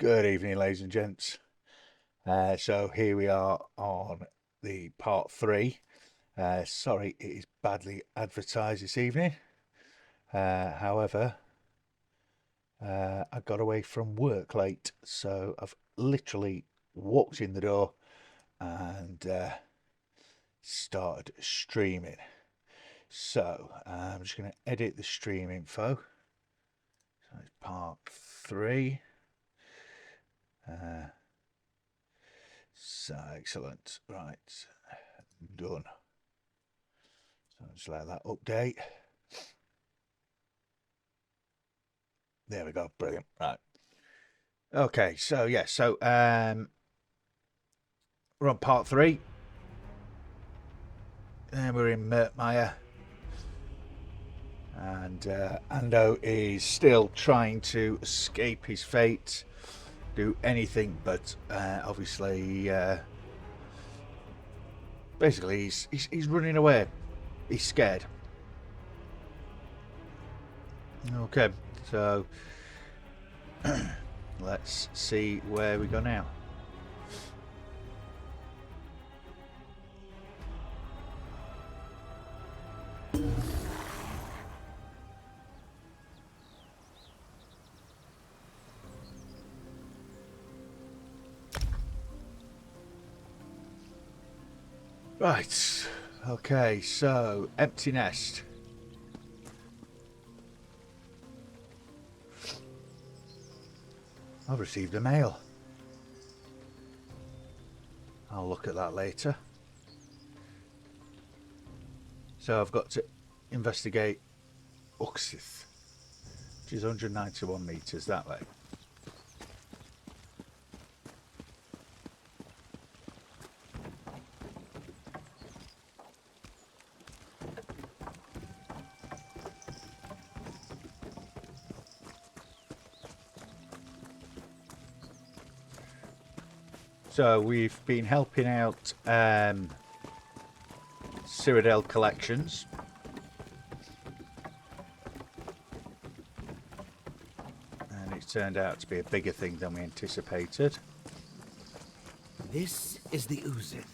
Good evening, ladies and gents. So here we are on the part three. Sorry, it is badly advertised this evening. However, I got away from work late, so I've literally walked in the door and started streaming. So I'm just going to edit the stream info. So it's part three. So excellent. Right, done. So just let that update. There we go. Brilliant. Right. Okay. So yeah. So we're on part three, and we're in Murkmire, and Ando is still trying to escape his fate, do anything but obviously. Basically, he's running away. He's scared. Okay, so let's see where we go now. Right, okay, so empty nest. I've received a mail. I'll look at that later. So I've got to investigate Uxith, which is 191 metres that way. So we've been helping out Cyrodilic collections. And it's turned out to be a bigger thing than we anticipated. This is the Uzith,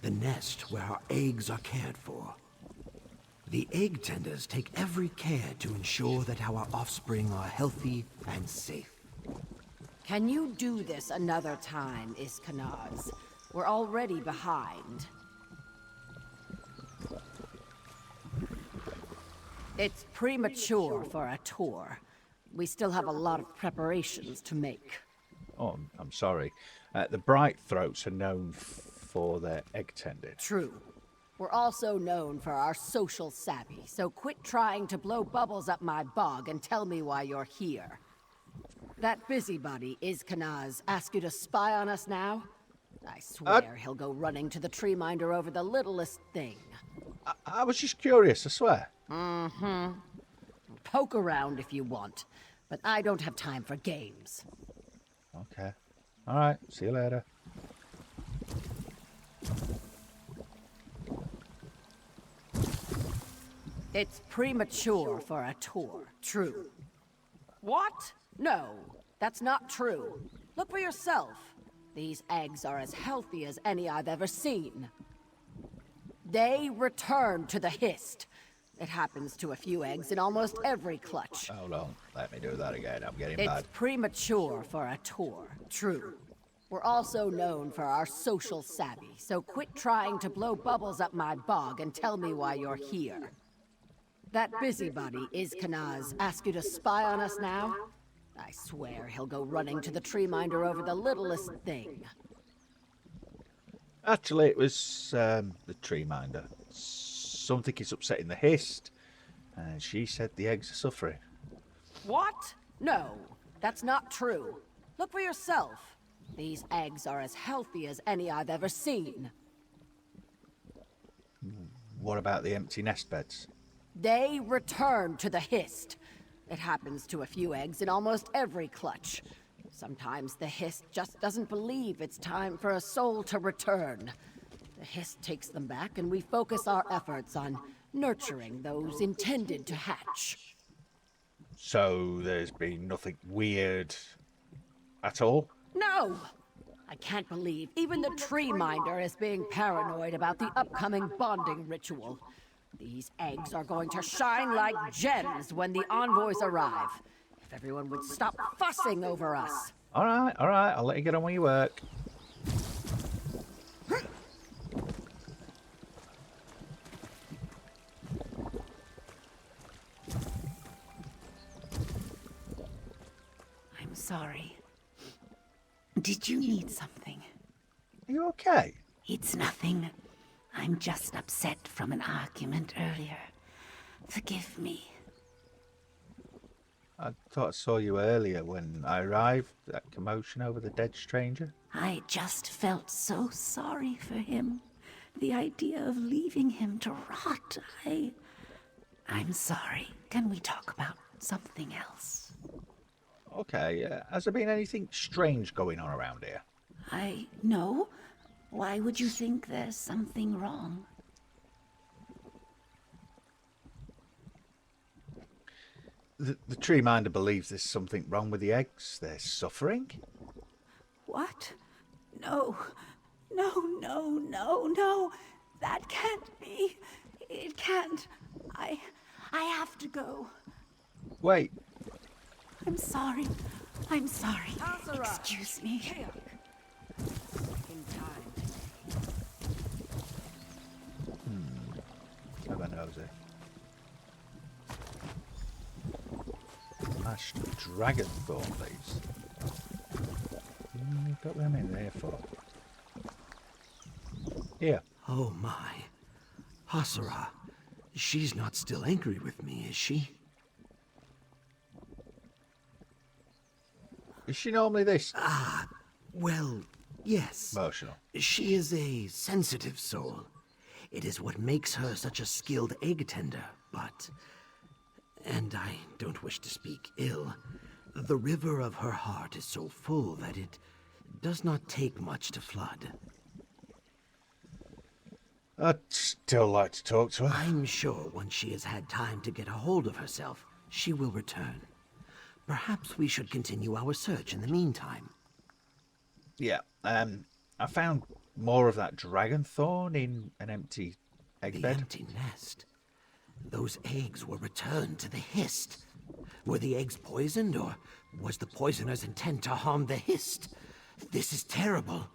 the nest where our eggs are cared for. The egg tenders take every care to ensure that our offspring are healthy and safe. Can you do this another time, Iskanaz? We're already behind. It's premature for a tour. We still have a lot of preparations to make. Oh, I'm sorry. The bright throats are known for their egg tending. True. We're also known for our social savvy, so quit trying to blow bubbles up my bog and tell me why you're here. That busybody, Iskanaz, ask you to spy on us now? I swear he'll go running to the tree minder over the littlest thing. I was just curious, I swear. Mm-hmm. Poke around if you want, but I don't have time for games. Okay. All right. See you later. It's premature for a tour. True. What? No, that's not true. Look for yourself. These eggs are as healthy as any I've ever seen. They return to the hist. It happens to a few eggs in almost every clutch. Hold on. Let me do that again. I'm getting It's bad. premature for a tour. True. We're also known for our social savvy, so quit trying to blow bubbles up my bog and tell me why you're here. That busybody, Iskanaz, ask you to spy on us now? I swear he'll go running to the tree minder over the littlest thing. Actually, it was the tree minder. Something is upsetting the hist, and she said the eggs are suffering. What? No, that's not true. Look for yourself. These eggs are as healthy as any I've ever seen. What about the empty nest beds? They return to the hist. It happens to a few eggs in almost every clutch. Sometimes the hist just doesn't believe it's time for a soul to return. The hist takes them back and we focus our efforts on nurturing those intended to hatch. So there's been nothing weird at all? No! I can't believe even the tree minder is being paranoid about the upcoming bonding ritual. These eggs are going to shine like gems when the envoys arrive. If everyone would stop fussing over us. All right, I'll let you get on with your work. I'm sorry. Did you need something? Are you okay? It's nothing. I'm just upset from an argument earlier. Forgive me. I thought I saw you earlier when I arrived. That commotion over the dead stranger. I just felt so sorry for him. The idea of leaving him to rot. I'm sorry. Can we talk about something else? Okay, has there been anything strange going on around here? No. Why would you think there's something wrong? The tree minder believes there's something wrong with the eggs. They're suffering. What? No. No. That can't be. It can't. I have to go. Wait, I'm sorry. Excuse me. have a nosy. Mashed dragon thorn leaves. You've got them in there for. Here. Oh my. Hasara. She's not still angry with me, is she? Is she normally this Well, yes. emotional? She is a sensitive soul. It is what makes her such a skilled egg tender, but... And I don't wish to speak ill. The river of her heart is so full that it does not take much to flood. I'd still like to talk to her. I'm sure once she has had time to get a hold of herself, she will return. Perhaps we should continue our search in the meantime. Yeah, I found more of that dragon thorn in an empty egg The bed. empty nest. Those eggs were returned to the Hist. Were the eggs poisoned, or was the poisoner's intent to harm the Hist? This is terrible.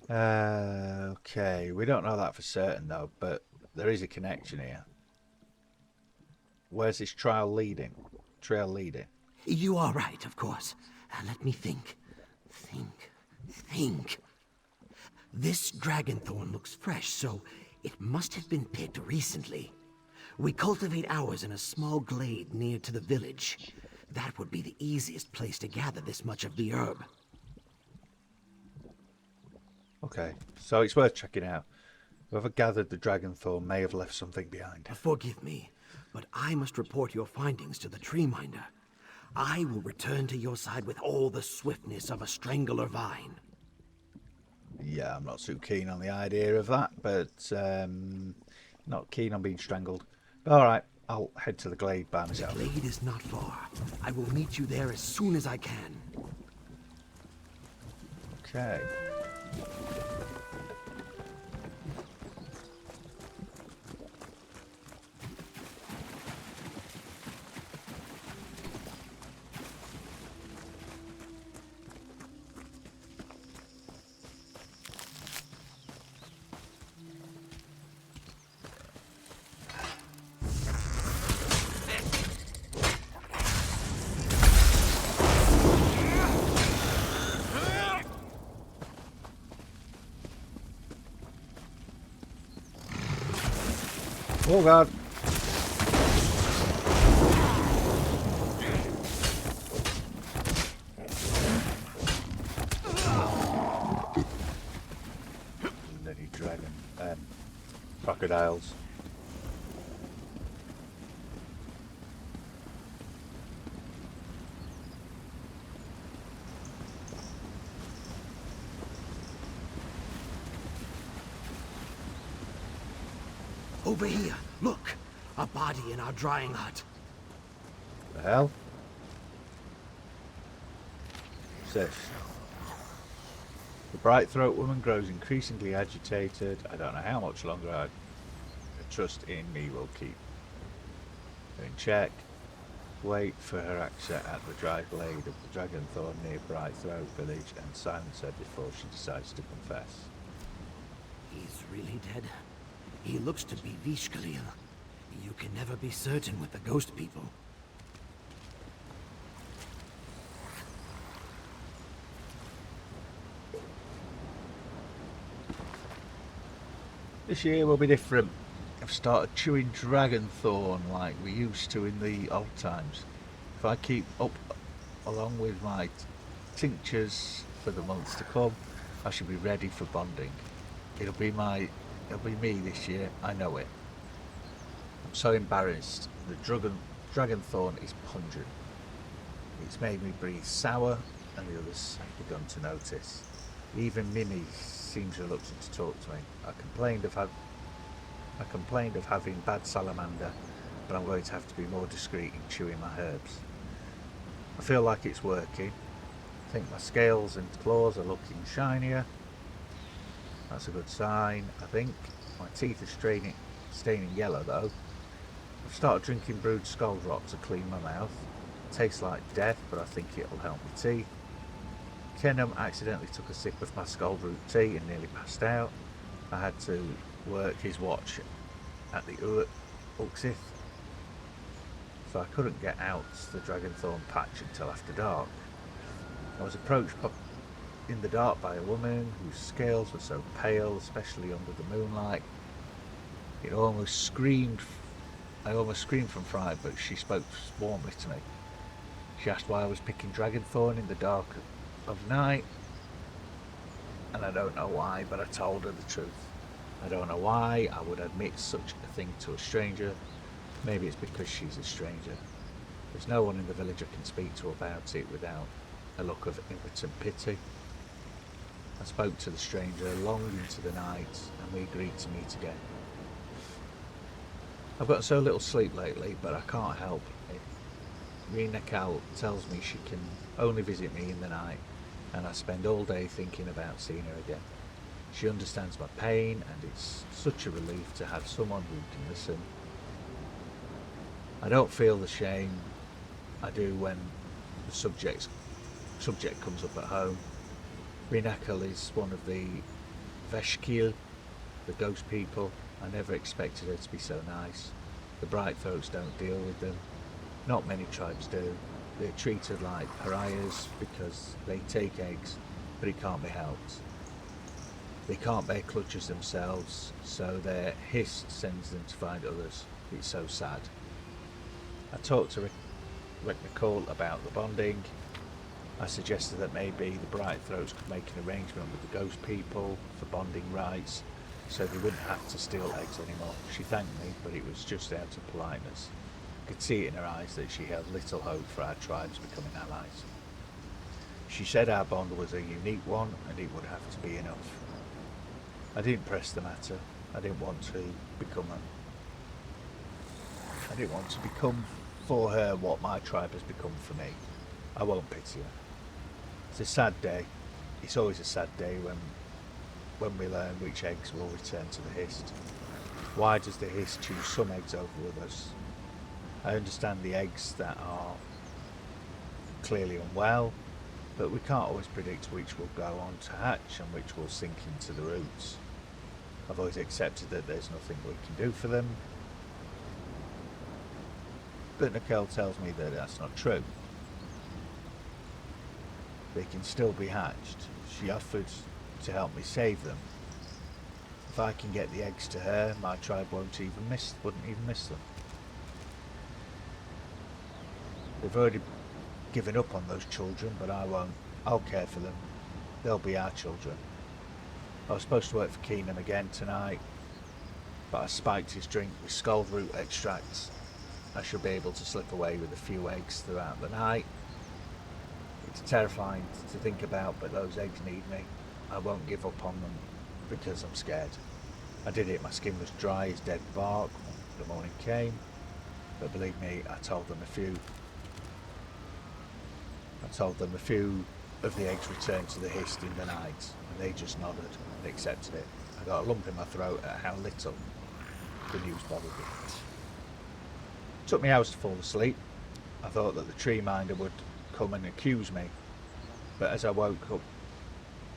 Okay, we don't know that for certain though, but there is a connection here. Where's this trail leading? You are right, of course. Let me think. Think. This dragon thorn looks fresh, so it must have been picked recently. We cultivate ours in a small glade near to the village. That would be the easiest place to gather this much of the herb. Okay, so it's worth checking out. Whoever gathered the dragon thorn may have left something behind. Forgive me, but I must report your findings to the tree minder. I will return to your side with all the swiftness of a strangler vine. Yeah, I'm not too keen on the idea of that, but not keen on being strangled. But alright, I'll head to the glade by The myself. glade is not far. I will meet you there as soon as I can. Okay. Oh god. Bloody dragon. Crocodiles. Over here, look! A body in our drying hut. The hell? What's this? The bright throat woman grows increasingly agitated. I don't know how much longer I trust in me will keep. In check. Wait for her exit at the dry blade of the Dragonthorn near Brightthroat village and silence her before she decides to confess. He's really dead? He looks to be Vishkalil. You can never be certain with the ghost people. This year will be different. I've started chewing Dragonthorn like we used to in the old times. If I keep up along with my tinctures for the months to come, I should be ready for bonding. It'll be me this year, I know it. I'm so embarrassed. The Dragonthorn is pungent. It's made me breathe sour, and the others have begun to notice. Even Mimi seems reluctant to talk to me. I complained of having bad salamander, but I'm going to have to be more discreet in chewing my herbs. I feel like it's working. I think my scales and claws are looking shinier. That's a good sign, I think. My teeth are staining yellow though. I've started drinking brewed scald rot to clean my mouth. It tastes like death, but I think it'll help my teeth. Kenham accidentally took a sip of my scald root tea and nearly passed out. I had to work his watch at the Uxith, so I couldn't get out the Dragonthorn patch until after dark. I was approached in the dark by a woman whose scales were so pale, especially under the moonlight. I almost screamed from fright, but she spoke warmly to me. She asked why I was picking Dragonthorn in the dark of night, and I don't know why, but I told her the truth. I don't know why I would admit such a thing to a stranger. Maybe it's because she's a stranger. There's no one in the village I can speak to about it without a look of impotent pity. I spoke to the stranger long into the night, and we agreed to meet again. I've got so little sleep lately, but I can't help it. Rena Cal tells me she can only visit me in the night, and I spend all day thinking about seeing her again. She understands my pain, and it's such a relief to have someone who can listen. I don't feel the shame I do when the subject comes up at home. Rinakal is one of the Veshkil, the ghost people. I never expected her to be so nice. The Brightthroats don't deal with them. Not many tribes do. They're treated like pariahs because they take eggs, but it can't be helped. They can't bear clutches themselves, so their hiss sends them to find others. It's so sad. I talked to Rick McCall about the bonding. I suggested that maybe the Brightthroats could make an arrangement with the ghost people for bonding rights, so they wouldn't have to steal eggs anymore. She thanked me, but it was just out of politeness. I could see it in her eyes that she had little hope for our tribes becoming allies. She said our bond was a unique one, and it would have to be enough. I didn't press the matter. I didn't want to become for her what my tribe has become for me. I won't pity her. It's a sad day. It's always a sad day when we learn which eggs will return to the Hist. Why does the Hist choose some eggs over others? I understand the eggs that are clearly unwell, but we can't always predict which will go on to hatch and which will sink into the roots. I've always accepted that there's nothing we can do for them, but Nicole tells me that that's not true. They can still be hatched. She offered to help me save them. If I can get the eggs to her, my tribe wouldn't even miss them. They've already given up on those children, but I won't. I'll care for them. They'll be our children. I was supposed to work for Keenan again tonight, but I spiked his drink with scald root extracts. I should be able to slip away with a few eggs throughout the night. It's terrifying to think about, but those eggs need me. I won't give up on them because I'm scared. I did it, my skin was dry as dead bark when the morning came, but believe me, I told them a few of the eggs returned to the Hist in the night, and they just nodded and accepted it. I got a lump in my throat at how little the news bothered me. It took me hours to fall asleep. I thought that the tree minder would come and accuse me, but as I woke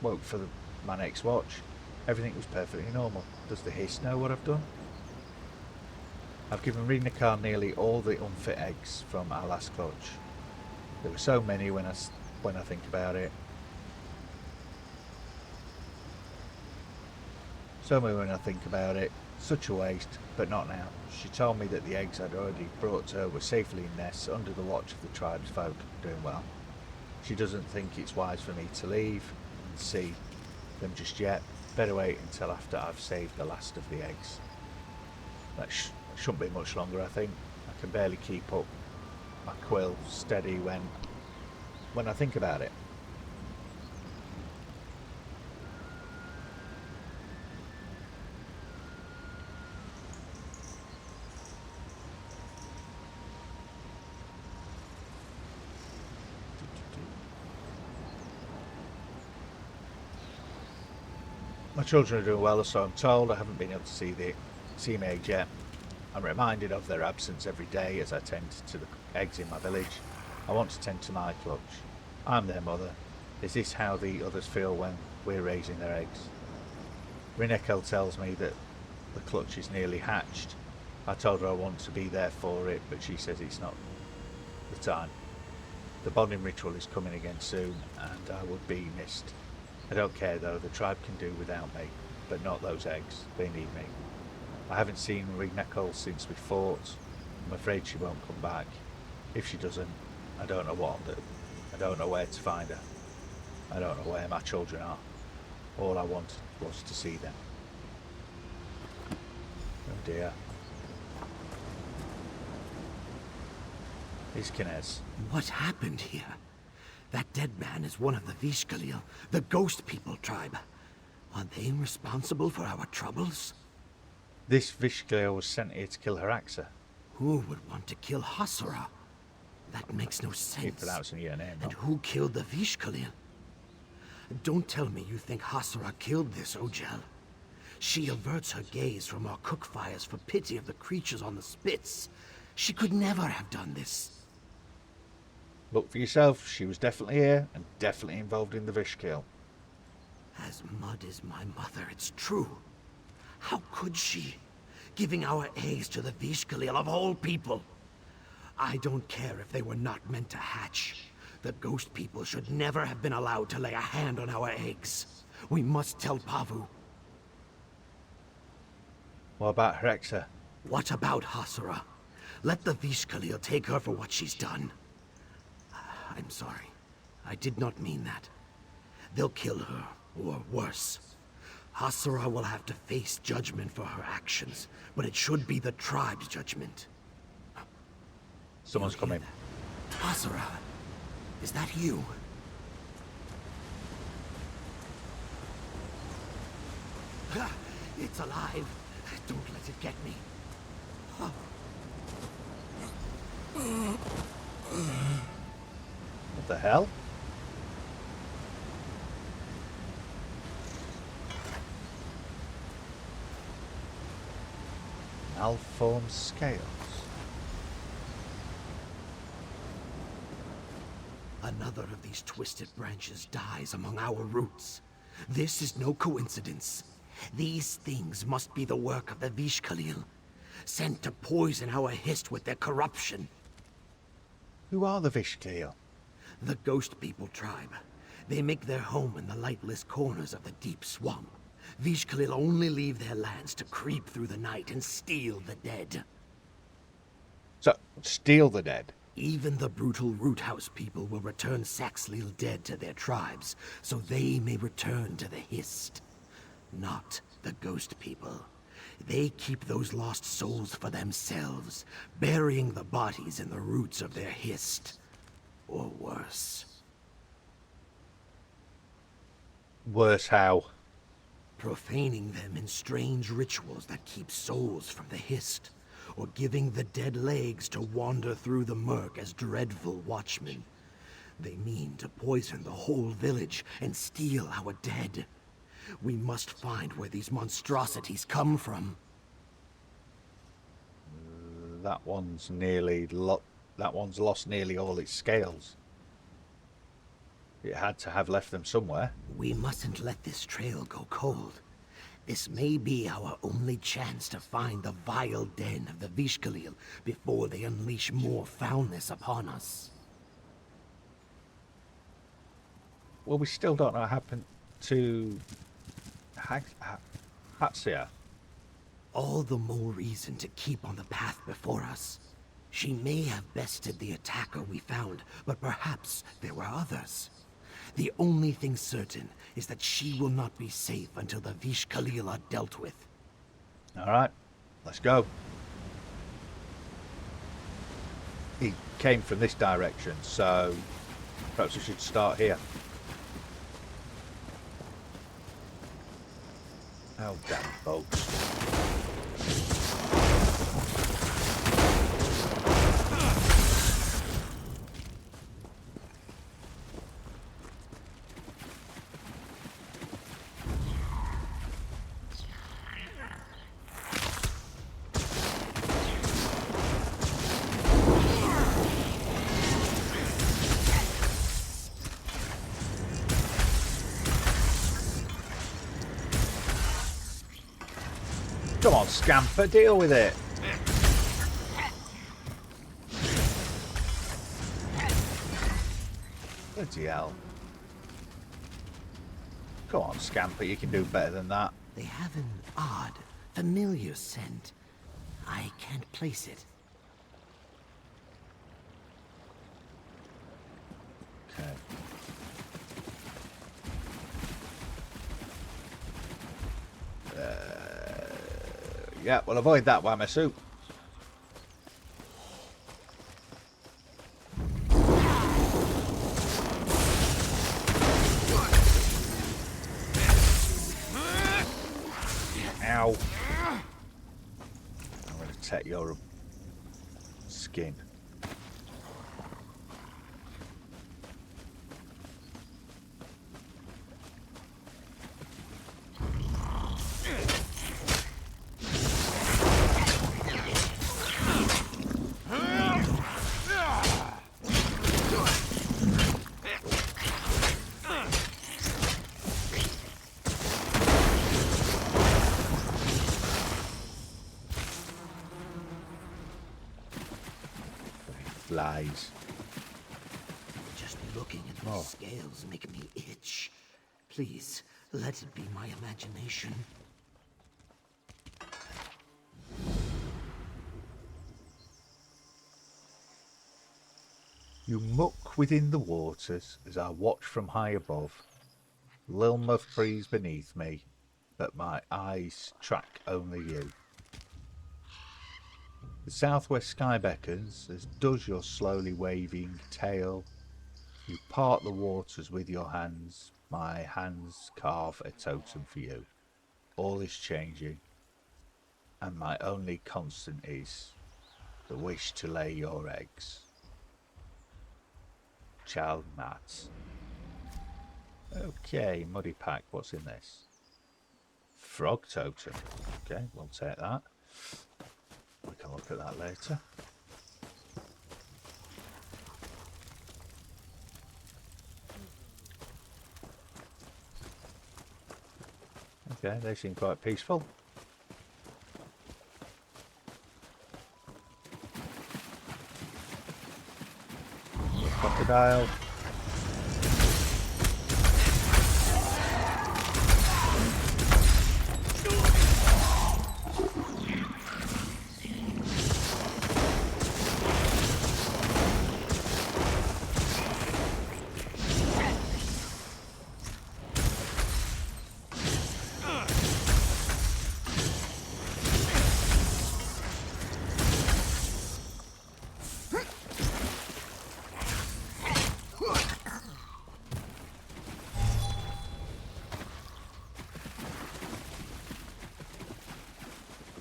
for my next watch, everything was perfectly normal. Does the Hist know what I've done? I've given Rina nearly all the unfit eggs from our last clutch. There were so many when I think about it. Such a waste, but not now. She told me that the eggs I'd already brought to her were safely in nests under the watch of the tribe's folk, doing well. She doesn't think it's wise for me to leave and see them just yet. Better wait until after I've saved the last of the eggs. That shouldn't be much longer, I think. I can barely keep up my quill steady when I think about it. My children are doing well, so I'm told. I haven't been able to see my eggs yet. I'm reminded of their absence every day as I tend to the eggs in my village. I want to tend to my clutch. I'm their mother. Is this how the others feel when we're raising their eggs? Rinekel tells me that the clutch is nearly hatched. I told her I want to be there for it, but she says it's not the time. The bonding ritual is coming again soon, and I would be missed. I don't care though, the tribe can do without me, but not those eggs. They need me. I haven't seen Rinekel since we fought. I'm afraid she won't come back. If she doesn't, I don't know what I'll do. I don't know where to find her. I don't know where my children are. All I wanted was to see them. Oh dear. Iskines. What happened here? That dead man is one of the Vishkalil, the Ghost People tribe. Are they responsible for our troubles? This Vishkalil was sent here to kill Haraxa. Who would want to kill Hasura? That makes no sense. Keep pronouncing your name, And who killed the Vishkalil? Don't tell me you think Hasura killed this Ojel. She averts her gaze from our cook fires for pity of the creatures on the spits. She could never have done this. Look for yourself. She was definitely here and definitely involved in the Vishkill. As mud is my mother, it's true. How could she? Giving our eggs to the Vishkalil of all people. I don't care if they were not meant to hatch. The Ghost People should never have been allowed to lay a hand on our eggs. We must tell Pavu. What about Haraxa? What about Hasura? Let the Vishkalil take her for what she's done. I'm sorry. I did not mean that. They'll kill her, or worse. Hasura will have to face judgment for her actions, but it should be the tribe's judgment. Someone's coming. Hasura, is that you? It's alive. Don't let it get me. What the hell? Malformed scales. Another of these twisted branches dies among our roots. This is no coincidence. These things must be the work of the Vishkalil, sent to poison our Hist with their corruption. Who are the Vishkiel? The Ghost People tribe. They make their home in the lightless corners of the deep swamp. Vishkalil only leave their lands to creep through the night and steal the dead. So, steal the dead? Even the brutal Roothouse people will return Saxlil dead to their tribes, so they may return to the Hist. Not the Ghost People. They keep those lost souls for themselves, burying the bodies in the roots of their Hist. Or worse. Worse how? Profaning them in strange rituals that keep souls from the Hist, or giving the dead legs to wander through the murk as dreadful watchmen. They mean to poison the whole village and steal our dead. We must find where these monstrosities come from. That one's lost nearly all its scales. It had to have left them somewhere. We mustn't let this trail go cold. This may be our only chance to find the vile den of the Vishkalil before they unleash more foulness upon us. Well, we still don't know what happened to Hatsia. All the more reason to keep on the path before us. She may have bested the attacker we found, but perhaps there were others. The only thing certain is that she will not be safe until the Vishkalil are dealt with. Alright, let's go. He came from this direction, so perhaps we should start here. Oh, damn boats. Come on, Scamper, deal with it. Bloody hell. Come on, Scamper, you can do better than that. They have an odd, familiar scent. I can't place it. Okay. Yeah, we'll avoid that one, my soup. Ow. I'm going to take your skin. Flies. Just looking at those scales make me itch. Please, let it be my imagination. You muck within the waters as I watch from high above. Lilma frees beneath me, but my eyes track only you. The southwest sky beckons, as does your slowly waving tail. You part the waters with your hands, my hands carve a totem for you. All is changing, and my only constant is the wish to lay your eggs. Child Matt. Okay, Muddy Pack, what's in this? Frog totem. Okay, we'll take that. We can look at that later. Okay, they seem quite peaceful. Crocodile.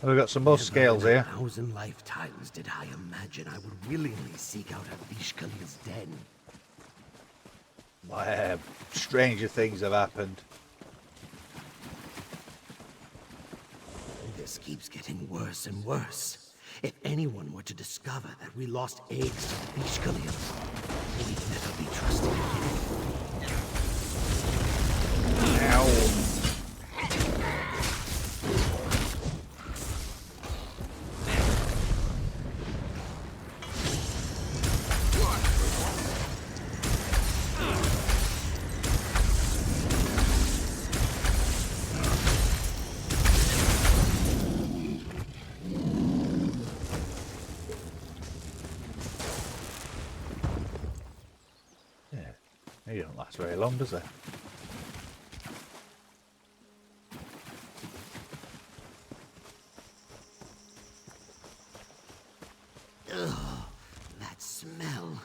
We've got some more scales here. 1,000 lifetimes did I imagine I would willingly seek out a Vishkalil's den. stranger things have happened. This keeps getting worse and worse. If anyone were to discover that we lost eggs to the Beach Khalil, we'd never be trusted again. He doesn't last very long, does he? Ugh, that smell.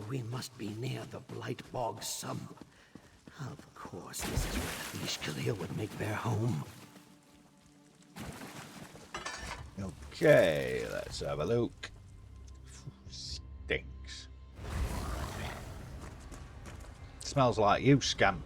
We must be near the Blight Bog sump. Of course, this is where the Beach Khalil would make their home. Okay, let's have a look. Stinks. Smells like you, scamp.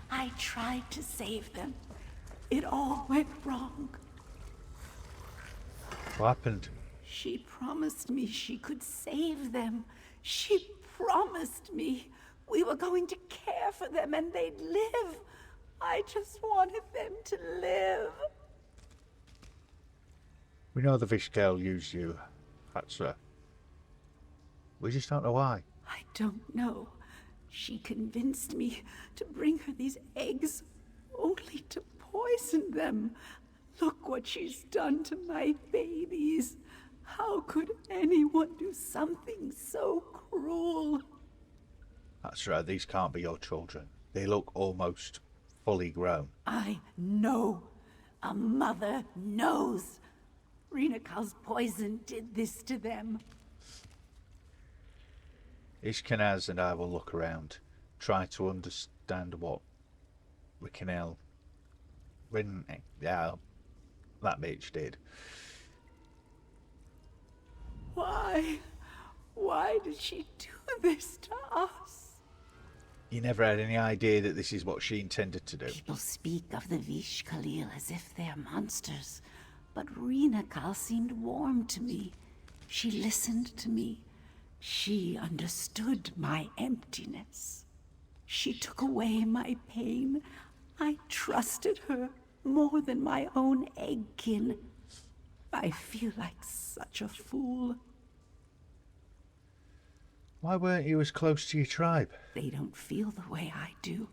I tried to save them. It all went wrong. What happened? She promised me she could save them. She promised me we were going to care for them and they'd live. I just wanted them to live. We know the fish girl used you, Hatsura. We just don't know why. I don't know. She convinced me to bring her these eggs, only to poison them. Look what she's done to my babies. How could anyone do something so cruel? Hatsura, these can't be your children. They look almost fully grown. I know. A mother knows. Rinakal's poison did this to them. Ishkenaz and I will look around, try to understand what Rikanel, that bitch did. Why? Why did she do this to us? You never had any idea that this is what she intended to do. People speak of the Vish Khalil as if they're monsters, but Rinakal seemed warm to me. She listened to me. She understood my emptiness. She took away my pain. I trusted her more than my own eggkin. I feel like such a fool. Why weren't you as close to your tribe? They don't feel the way I do.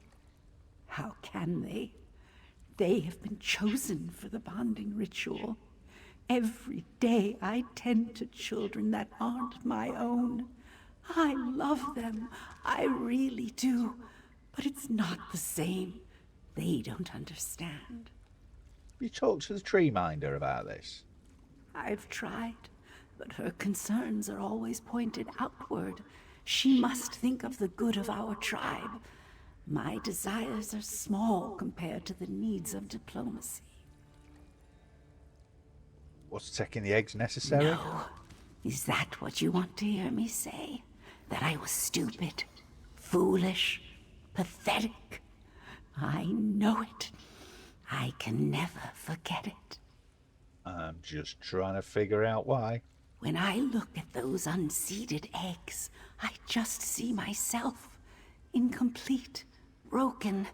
How can they? They have been chosen for the bonding ritual. Every day I tend to children that aren't my own. I love them, I really do. But it's not the same. They don't understand. You talked to the tree minder about this? I've tried, but her concerns are always pointed outward. She must think of the good of our tribe. My desires are small compared to the needs of diplomacy. Was taking the eggs necessary? No. Is that what you want to hear me say? That I was stupid, foolish, pathetic? I know it. I can never forget it. I'm just trying to figure out why. When I look at those unseeded eggs, I just see myself, incomplete, broken.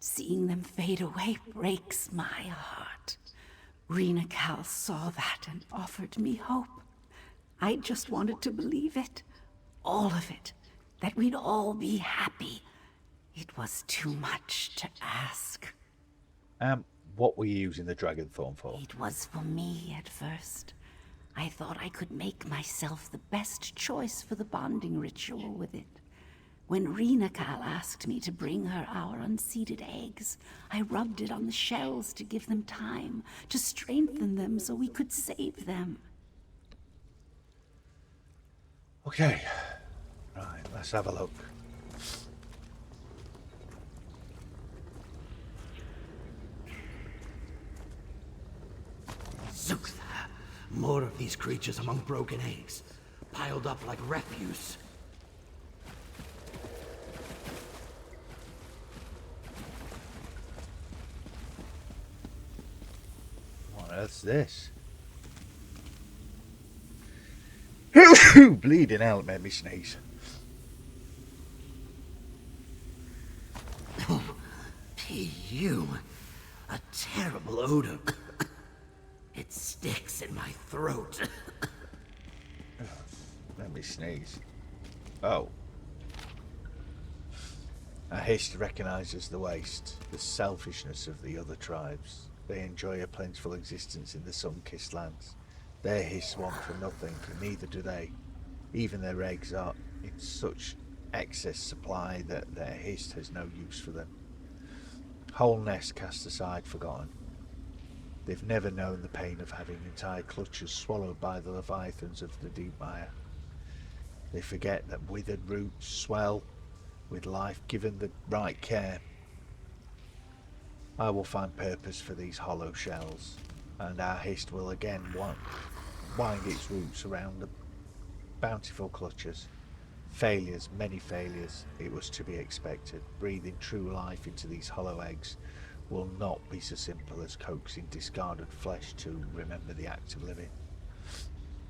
Seeing them fade away breaks my heart. Rinakal saw that and offered me hope. I just wanted to believe it. All of it. That we'd all be happy. It was too much to ask. What were you using the Dragonthorn for? It was for me at first. I thought I could make myself the best choice for the bonding ritual with it. When Renakal asked me to bring her our unseeded eggs, I rubbed it on the shells to give them time, to strengthen them so we could save them. Okay. Right, let's have a look. Zooktha! More of these creatures among broken eggs, piled up like refuse. What on earth's this? Bleeding hell, it made me sneeze. P.U. A terrible odor. It sticks in my throat. Let me sneeze. Oh. A hiss recognises the waste, the selfishness of the other tribes. They enjoy a plentiful existence in the sun-kissed lands. Their hiss want for nothing, and neither do they. Even their eggs are in such excess supply that their hiss has no use for them. Whole nest cast aside, forgotten. They've never known the pain of having entire clutches swallowed by the leviathans of the deep mire. They forget that withered roots swell with life given the right care. I will find purpose for these hollow shells, and our hist will again wind its roots around the bountiful clutches. Failures, many failures, it was to be expected. Breathing true life into these hollow eggs will not be so simple as coaxing discarded flesh to remember the act of living.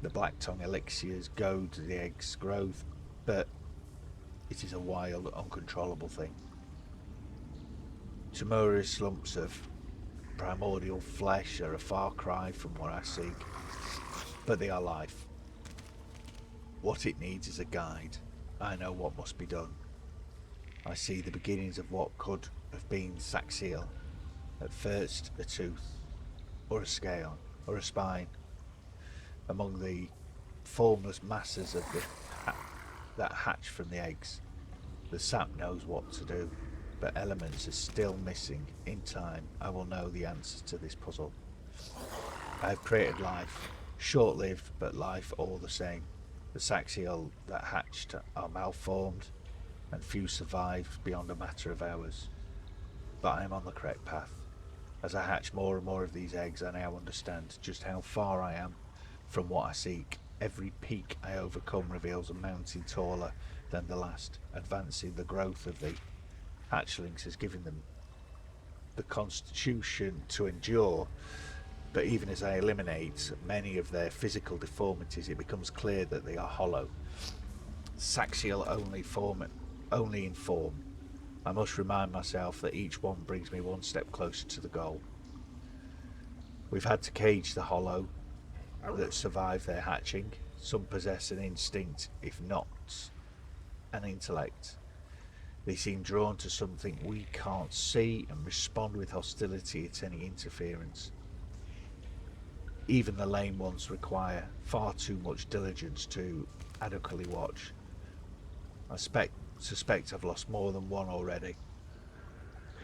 The black tongue elixirs goad the egg's growth, but it is a wild, uncontrollable thing. Tumorous lumps of primordial flesh are a far cry from what I seek, but they are life. What it needs is a guide. I know what must be done. I see the beginnings of what could have been Saxiel. At first, a tooth, or a scale, or a spine. Among the formless masses of that hatch from the eggs, the sap knows what to do, but elements are still missing. In time, I will know the answer to this puzzle. I have created life, short-lived, but life all the same. The Saxiel that hatched are malformed, and few survive beyond a matter of hours. But I am on the correct path. As I hatch more and more of these eggs, I now understand just how far I am from what I seek. Every peak I overcome reveals a mountain taller than the last. Advancing the growth of the hatchlings has given them the constitution to endure, but even as I eliminate many of their physical deformities, it becomes clear that they are hollow. Saxiel only in form. I must remind myself that each one brings me one step closer to the goal. We've had to cage the hollow that survive their hatching. Some possess an instinct, if not an intellect. They seem drawn to something we can't see and respond with hostility at any interference. Even the lame ones require far too much diligence to adequately watch. I suspect I've lost more than one already,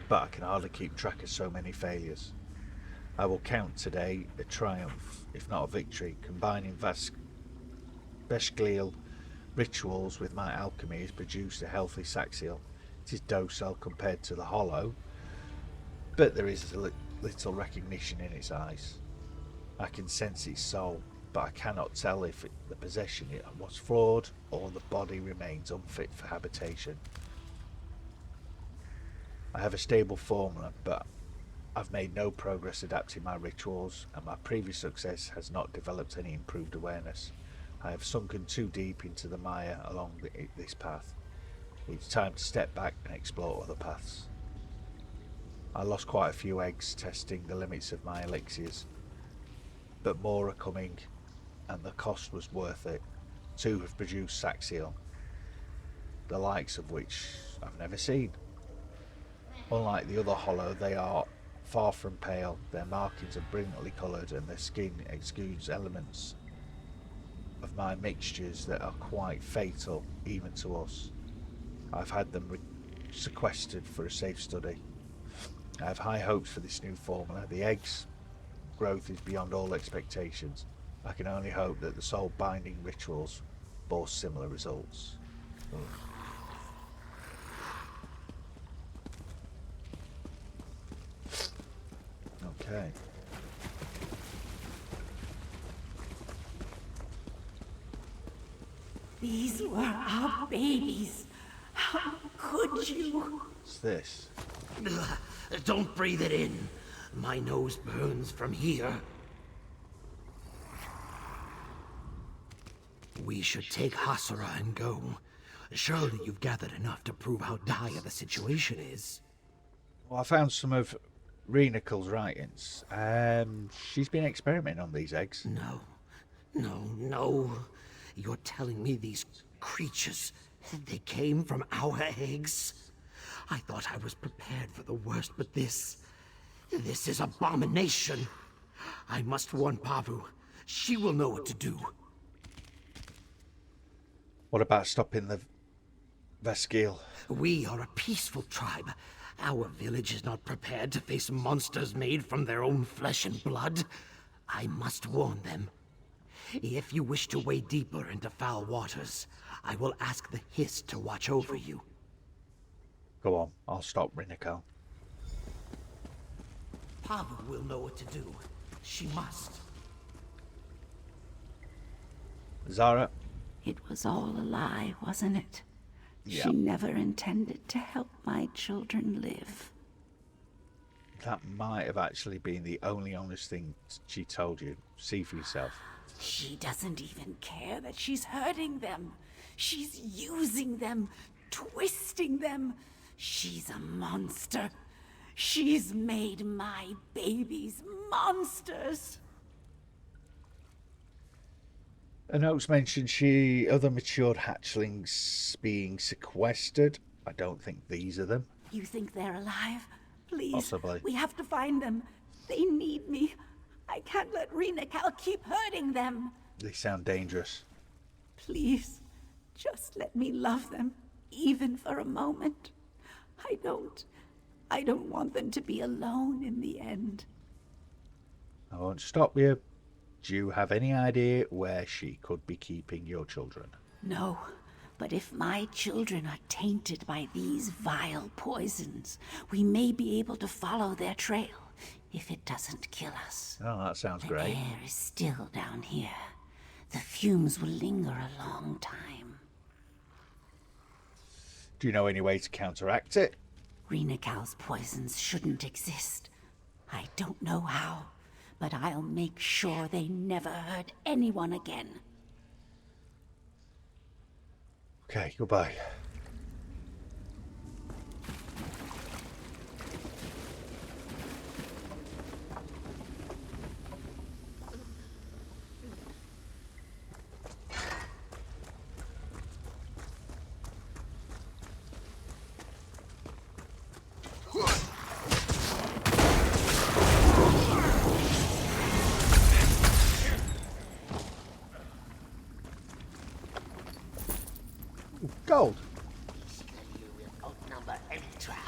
but I can hardly keep track of so many failures. I will count today a triumph, if not a victory. Combining Veshglial rituals with my alchemy has produced a healthy Saxiel. It is docile compared to the hollow, but there is a little recognition in its eyes. I can sense its soul, but I cannot tell if the possession was flawed or the body remains unfit for habitation. I have a stable formula, but I've made no progress adapting my rituals, and my previous success has not developed any improved awareness. I have sunken too deep into the mire along this path. It's time to step back and explore other paths. I lost quite a few eggs testing the limits of my elixirs, but more are coming, and the cost was worth it. 2 have produced Saxiel, the likes of which I've never seen. Unlike the other hollow, they are far from pale. Their markings are brilliantly coloured, and their skin exudes elements of my mixtures that are quite fatal even to us. I've had them sequestered for a safe study. I have high hopes for this new formula. The eggs' growth is beyond all expectations. I can only hope that the soul binding rituals bore similar results. Okay. These were our babies. How could you? What's this? Ugh, don't breathe it in. My nose burns from here. We should take Hasura and go. Surely you've gathered enough to prove how dire the situation is. Well, I found some of Renical's writings. She's been experimenting on these eggs. No. You're telling me these creatures, they came from our eggs? I thought I was prepared for the worst, but this is abomination. I must warn Pavu. She will know what to do. What about stopping the Vesquille? We are a peaceful tribe. Our village is not prepared to face monsters made from their own flesh and blood. I must warn them. If you wish to wade deeper into foul waters, I will ask the Hiss to watch over you. Go on, I'll stop Rinical. Pavu will know what to do. She must. Zara? It was all a lie, wasn't it? Yeah. She never intended to help my children live. That might have actually been the only honest thing she told you. See for yourself. She doesn't even care that she's hurting them. She's using them, twisting them. She's a monster. She's made my babies monsters. The notes mention other matured hatchlings being sequestered. I don't think these are them. You think they're alive? Please. Possibly. We have to find them. They need me. I can't let Rinical keep hurting them. They sound dangerous. Please, just let me love them, even for a moment. I don't want them to be alone in the end. I won't stop you. Do you have any idea where she could be keeping your children? No, but if my children are tainted by these vile poisons, we may be able to follow their trail if it doesn't kill us. Oh, that sounds The great. air is still down here. The fumes will linger a long time. Do you know any way to counteract it? Renical's poisons shouldn't exist. I don't know how, but I'll make sure they never hurt anyone again. Okay, goodbye. Gold. You will outnumber any tribe.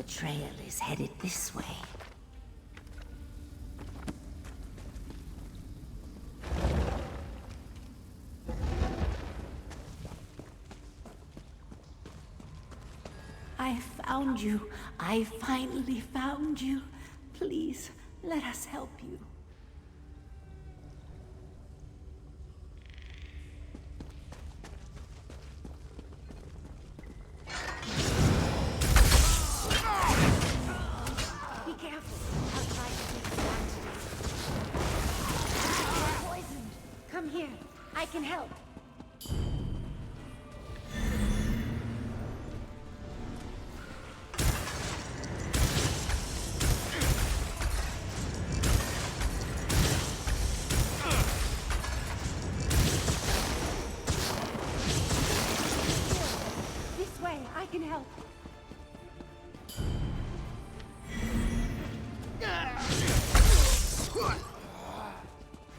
The trail is headed this way. I found you. I finally found you. Please, let us help you. Be careful. I'll try to take advantage. You're poisoned. Come here. I can help. This way. I can help.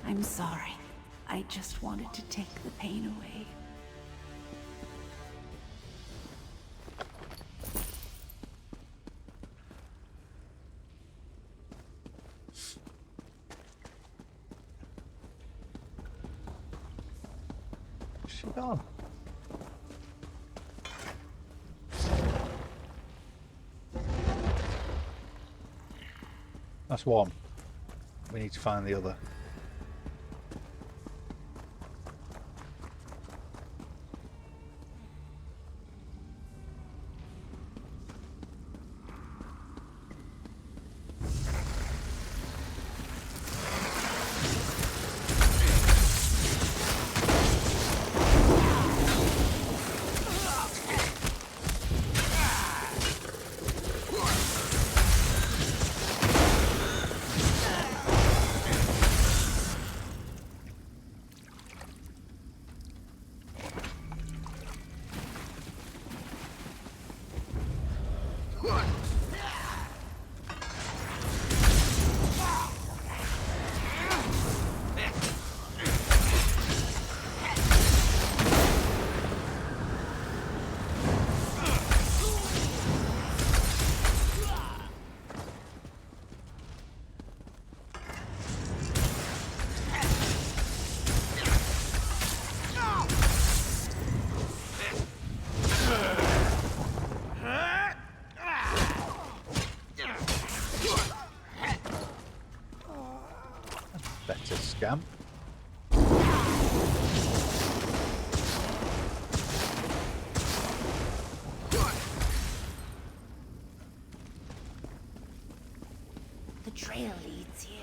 I'm sorry. I just wanted to take the pain away. Where's she gone? That's one. We need to find the other. Better scamp. The trail leads here.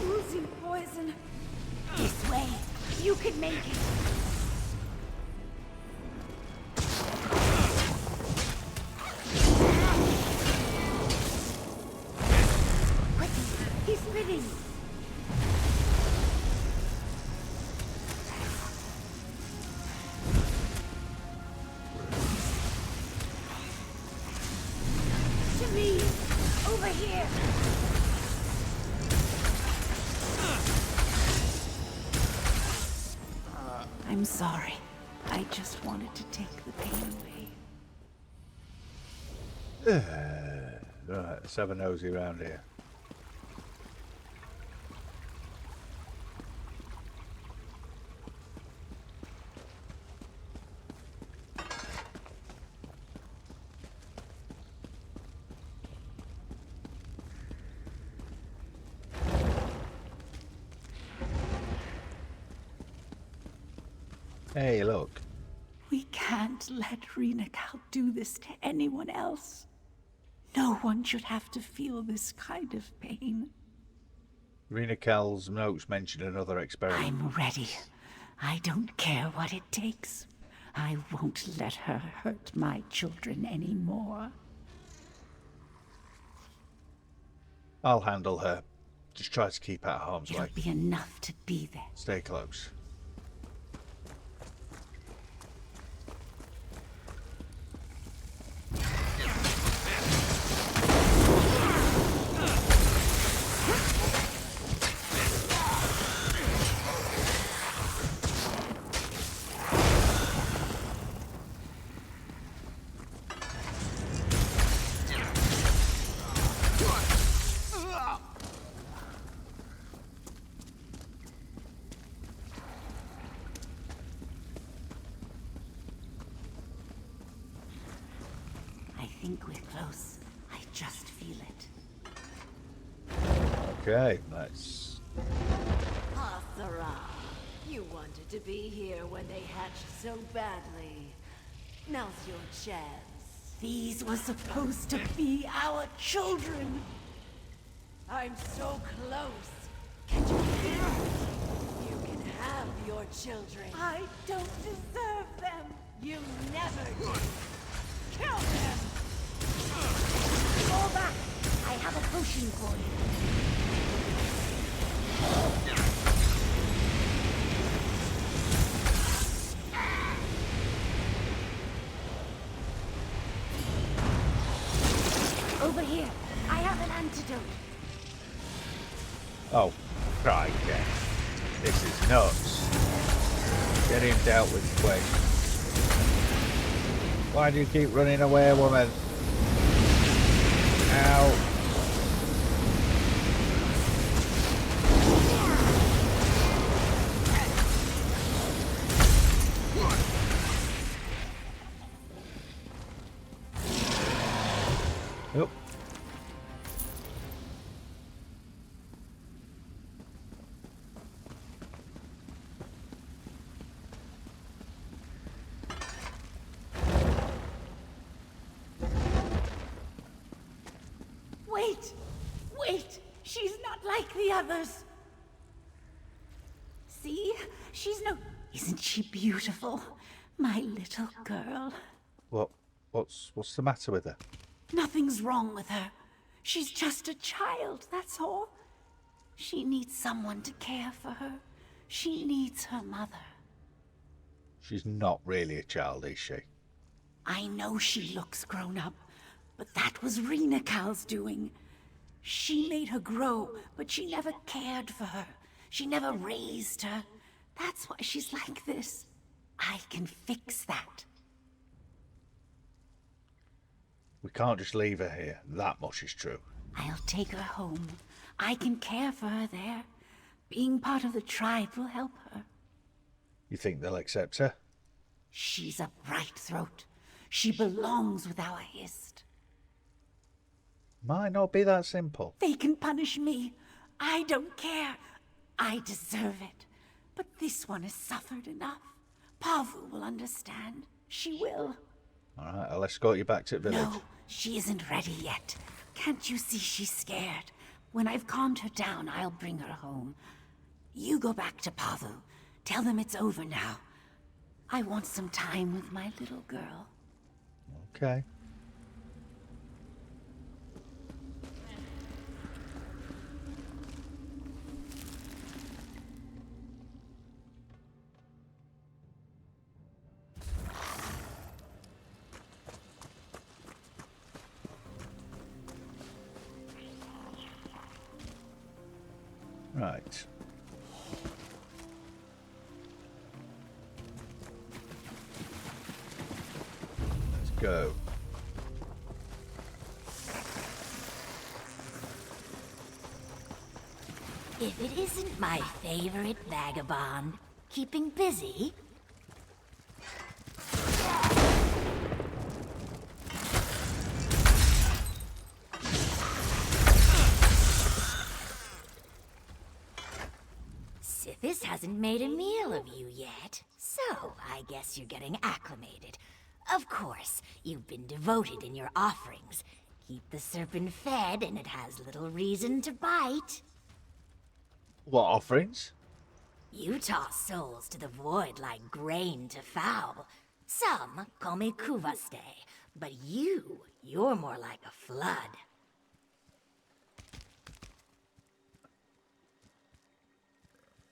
Losing poison. This way. You can make it. Quickly. He's spitting. To me. Over here. I'm sorry. I just wanted to take the pain away. Right, let's have a nosy around here. Hey, look. We can't let Reenacal do this to anyone else. No one should have to feel this kind of pain. Reenacal's notes mention another experiment. I'm ready. I don't care what it takes. I won't let her hurt my children anymore. I'll handle her. Just try to keep out of harm's It'll way. be enough to be there. Stay close. I think we're close. I just feel it. Okay, let's... Arthura, you wanted to be here when they hatched so badly. Now's your chance. These were supposed to be our children. I'm so close. Can you feel it? You can have your children. I don't deserve them. You never did. Kill them! Fall back. I have a potion for you. Over here. I have an antidote. Oh, right, yeah. This is nuts. Get him dealt with quick. Why do you keep running away, woman? Ow. Oop. Wait! Wait! She's not like the others! See? She's no... Isn't she beautiful? My little girl. What's the matter with her? Nothing's wrong with her. She's just a child, that's all. She needs someone to care for her. She needs her mother. She's not really a child, is she? I know she looks grown up, but that was Rena Cal's doing. She made her grow, but she never cared for her. She never raised her. That's why she's like this. I can fix that. We can't just leave her here. That much is true. I'll take her home. I can care for her there. Being part of the tribe will help her. You think they'll accept her? She's a bright throat. She belongs with our Hist. Might not be that simple. They can punish me. I don't care. I deserve it. But this one has suffered enough. Pavu will understand. She will. All right, I'll escort you back to the village. No, she isn't ready yet. Can't you see she's scared? When I've calmed her down, I'll bring her home. You go back to Pavu. Tell them it's over now. I want some time with my little girl. Okay. Right. Let's go. If it isn't my favorite vagabond, keeping busy. Sithis hasn't made a meal of you yet, so I guess you're getting acclimated. Of course, you've been devoted in your offerings. Keep the serpent fed and it has little reason to bite. What offerings? You toss souls to the void like grain to fowl. Some call me Kuvaste, but you're more like a flood.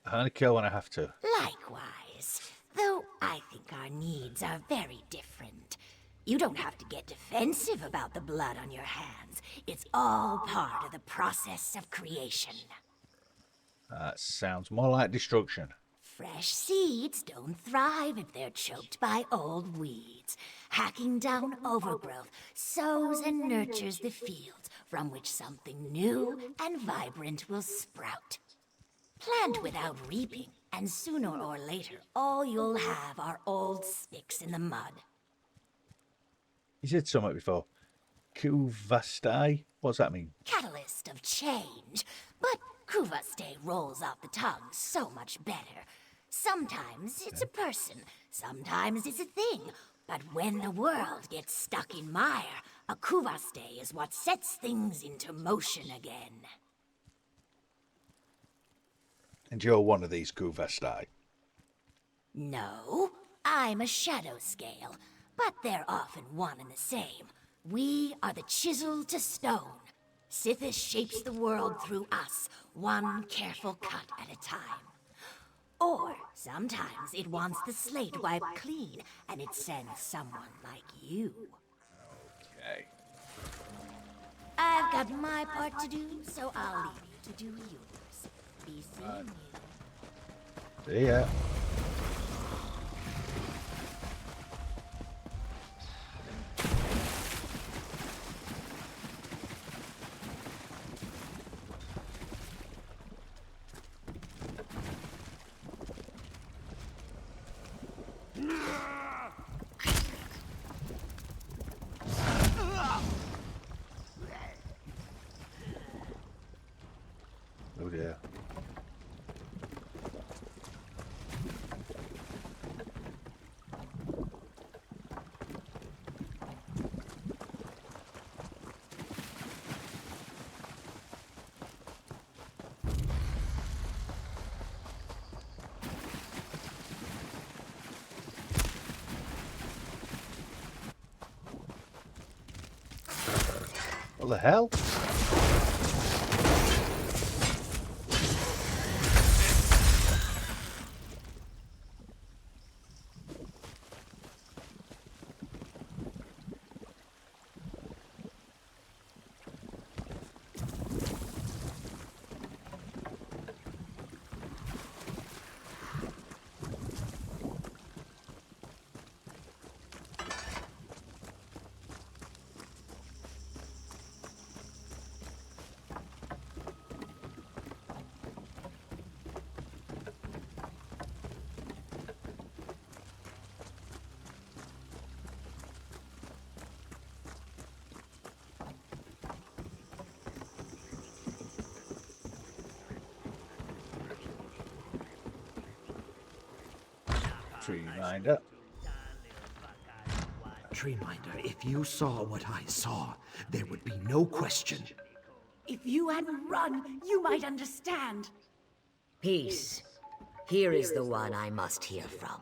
I only kill when I have to. Likewise, though I think our needs are very different. You don't have to get defensive about the blood on your hands. It's all part of the process of creation. That sounds more like destruction. Fresh seeds don't thrive if they're choked by old weeds. Hacking down overgrowth sows and nurtures the fields from which something new and vibrant will sprout. Plant without reaping, and sooner or later, all you'll have are old sticks in the mud. You said something before. Kuvastai? What's that mean? Catalyst of change. But Kuvaste rolls off the tongue so much better. Sometimes it's a person, sometimes it's a thing. But when the world gets stuck in mire, a Kuvaste is what sets things into motion again. And you're one of these Kuvastai. No, I'm a shadow scale, but they're often one and the same. We are the chisel to stone. Sithis shapes the world through us, one careful cut at a time. Or sometimes it wants the slate wiped clean, and it sends someone like you. Okay. I've got my part to do, so I'll leave you to do yours. Be seeing you. See ya. Oh dear. What the hell? Treeminder. Treeminder, if you saw what I saw, there would be no question. If you hadn't run, you might understand. Peace. Here is the one I must hear from.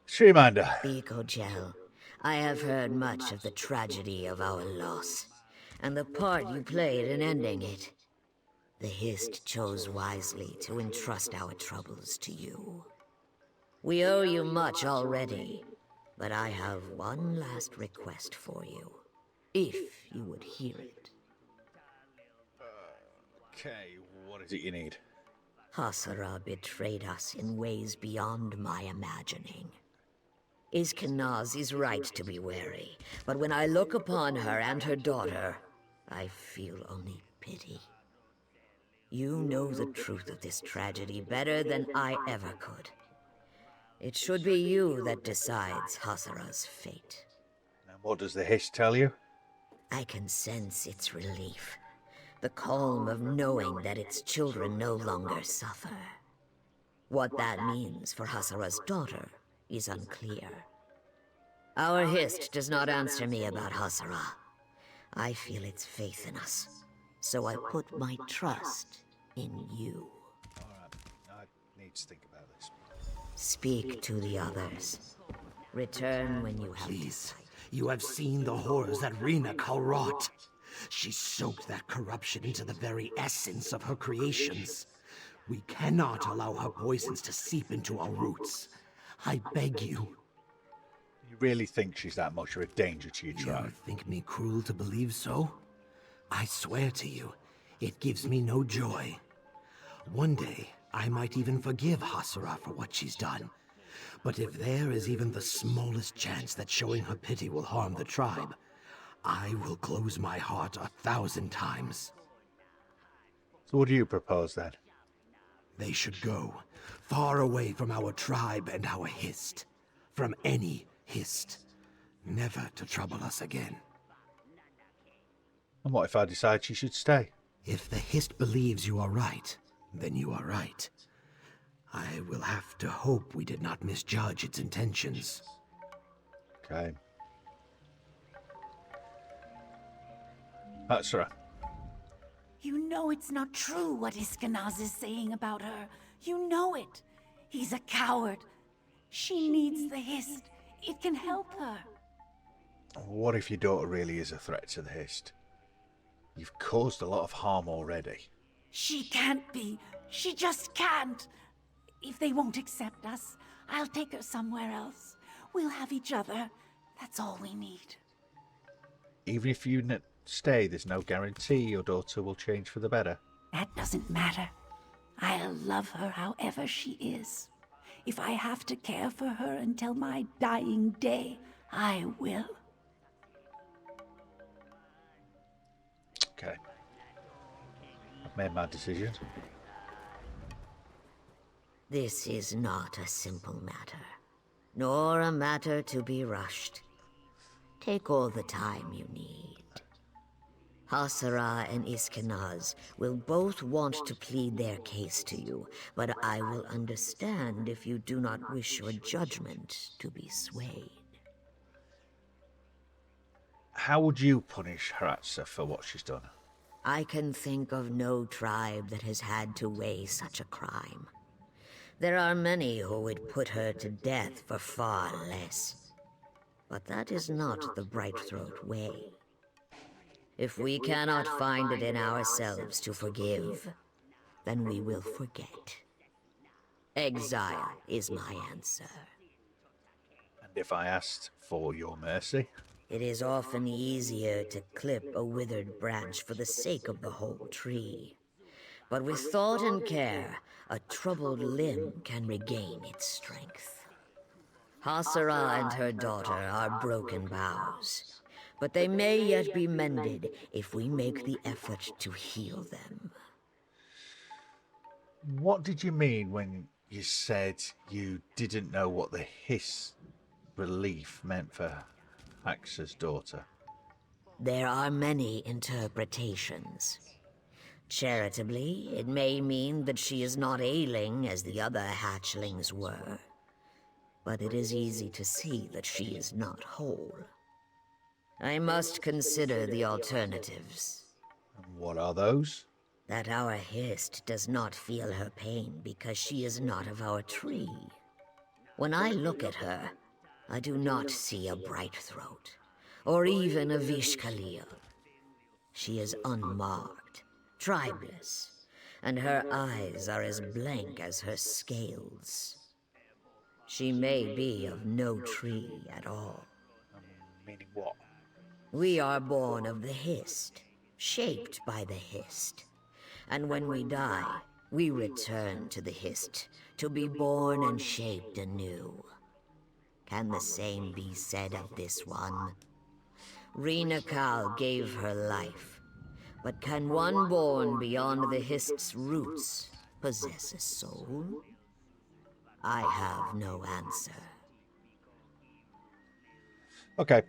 Treeminder. Biko Gel, I have heard much of the tragedy of our loss, and the part you played in ending it. The Hist chose wisely to entrust our troubles to you. We owe you much already, but I have one last request for you, if you would hear it. Okay, what is it you need? Hasara betrayed us in ways beyond my imagining. Iskenaz is right to be wary, but when I look upon her and her daughter, I feel only pity. You know the truth of this tragedy better than I ever could. It should be you that decides Hasara's fate. And what does the Hist tell you? I can sense its relief. The calm of knowing that its children no longer suffer. What that means for Hasara's daughter is unclear. Our Hist does not answer me about Hasara. I feel its faith in us, so I put my trust in you. All right, I need to think about this. Speak to the others. Return when you have Please, you have seen the horrors that Rena wrought. She soaked that corruption into the very essence of her creations. We cannot allow her poisons to seep into our roots. I beg you. You really think she's that much of a danger to your You tribe? think me cruel to believe so? I swear to you, it gives me no joy. One day, I might even forgive Hasura for what she's done. But if there is even the smallest chance that showing her pity will harm the tribe, I will close my heart 1,000 times. So what do you propose then? They should go, far away from our tribe and our Hist. From any Hist. Never to trouble us again. And what if I decide she should stay? If the Hist believes you are right, then you are right. I will have to hope we did not misjudge its intentions. Okay. Hatsura. You know it's not true what Iskanaz is saying about her. You know it. He's a coward. She needs the Hist. It can help her. What if your daughter really is a threat to the Hist? You've caused a lot of harm already. She can't be. She just can't. If they won't accept us, I'll take her somewhere else. We'll have each other. That's all we need. Even if you stay, there's no guarantee your daughter will change for the better. That doesn't matter. I'll love her however she is. If I have to care for her until my dying day, I will. Okay. I've made my decision. This is not a simple matter, nor a matter to be rushed. Take all the time you need. Hasara and Iskanaz will both want to plead their case to you, but I will understand if you do not wish your judgment to be swayed. How would you punish Haratsa for what she's done? I can think of no tribe that has had to weigh such a crime. There are many who would put her to death for far less. But that is not the Brightthroat way. If we cannot find it in ourselves to forgive, then we will forget. Exile is my answer. And if I asked for your mercy? It is often easier to clip a withered branch for the sake of the whole tree. But with thought and care, a troubled limb can regain its strength. Hasara and her daughter are broken boughs, but they may yet be mended if we make the effort to heal them. What did you mean when you said you didn't know what the hiss relief meant for Axa's daughter? There are many interpretations. Charitably, it may mean that she is not ailing as the other hatchlings were. But it is easy to see that she is not whole. I must consider the alternatives. And what are those? That our Hist does not feel her pain because she is not of our tree. When I look at her, I do not see a Brightthroat, or even a Vishkalil. She is unmarked, tribeless, and her eyes are as blank as her scales. She may be of no tree at all. Meaning what? We are born of the Hist, shaped by the Hist. And when we die, we return to the Hist, to be born and shaped anew. Can the same be said of this one? Rena Kal gave her life, but can one born beyond the Hist's roots possess a soul? I have no answer. Okay.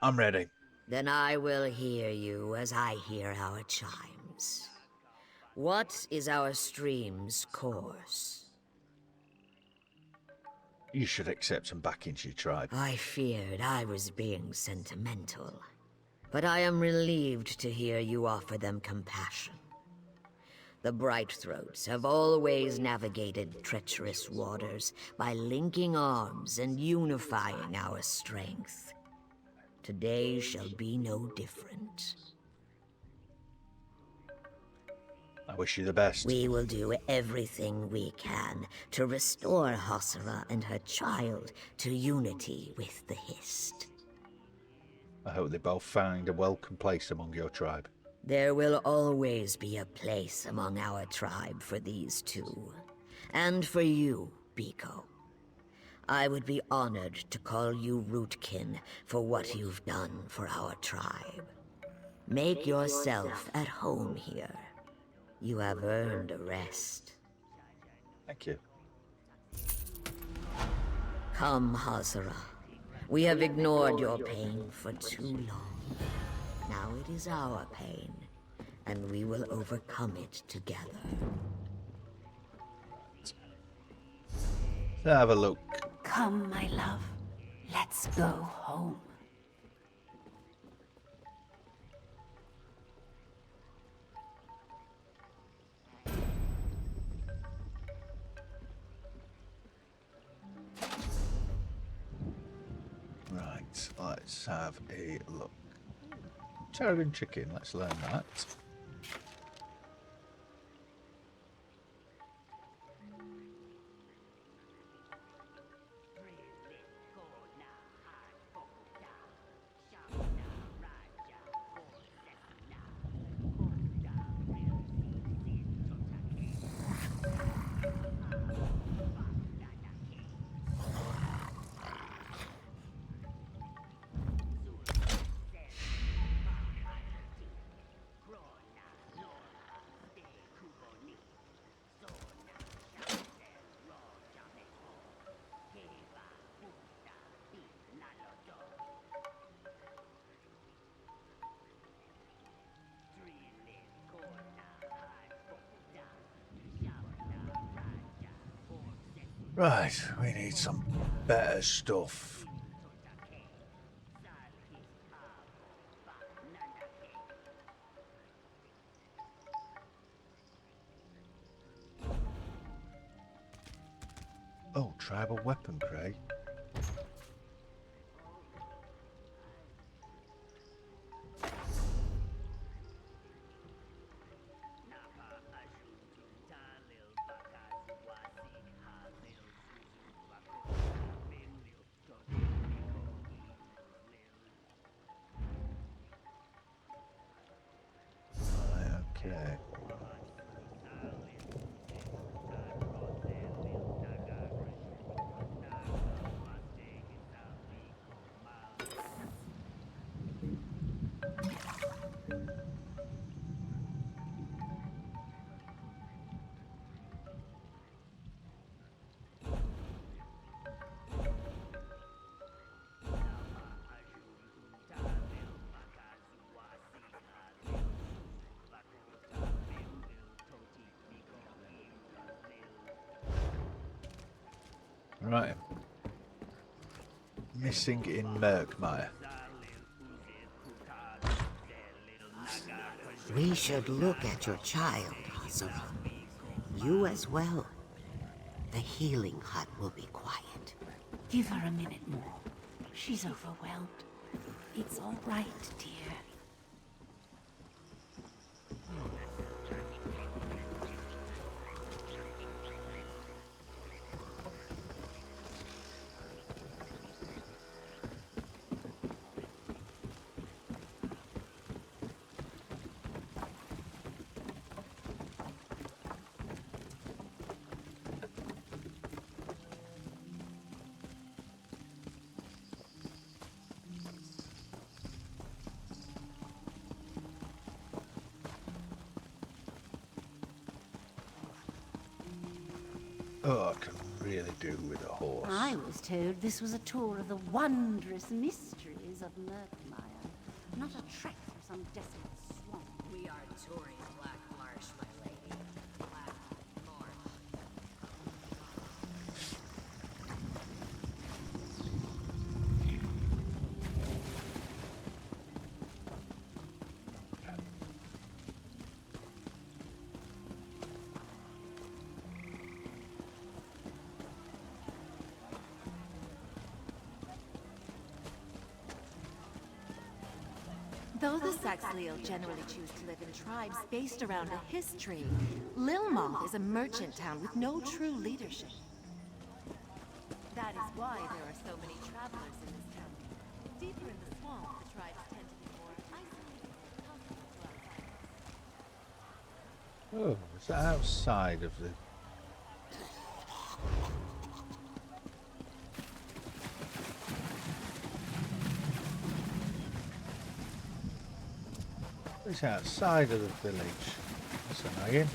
I'm ready. Then I will hear you as I hear our chimes. What is our stream's course? You should accept him back into your tribe. I feared I was being sentimental. But I am relieved to hear you offer them compassion. The Brightthroats have always navigated treacherous waters by linking arms and unifying our strength. Today shall be no different. I wish you the best. We will do everything we can to restore Hasara and her child to unity with the Hist. I hope they both find a welcome place among your tribe. There will always be a place among our tribe for these two. And for you, Biko. I would be honored to call you Rootkin for what you've done for our tribe. Make yourself at home here. You have earned a rest. Thank you. Come, Hasara. We have ignored your pain for too long. Now it is our pain, and we will overcome it together. Let's have a look. Come, my love. Let's go home. Right, let's have a look. Tarragon chicken, let's learn that. Right, we need some better stuff. Oh, tribal weapon crate. Okay. Right. Missing in Murkmire. We should look at your child, Hasara. You as well. The healing hut will be quiet. Give her a minute more. She's overwhelmed. It's all right, dear. Oh, I can really do with a horse. I was told this was a tour of the wondrous mysteries of Murkmire, not a trek through some desolate swamp. We are touring Black Marsh, my lady. Black Marsh. Though the Saxhleel generally choose to live in tribes based around a history, Lilmoth is a merchant town with no true leadership. That is why there are so many travelers in this town. Deeper in the swamp, the tribes tend to be more isolated and hostile to outsiders. Oh, it's outside of the... It's outside of the village. That's annoying.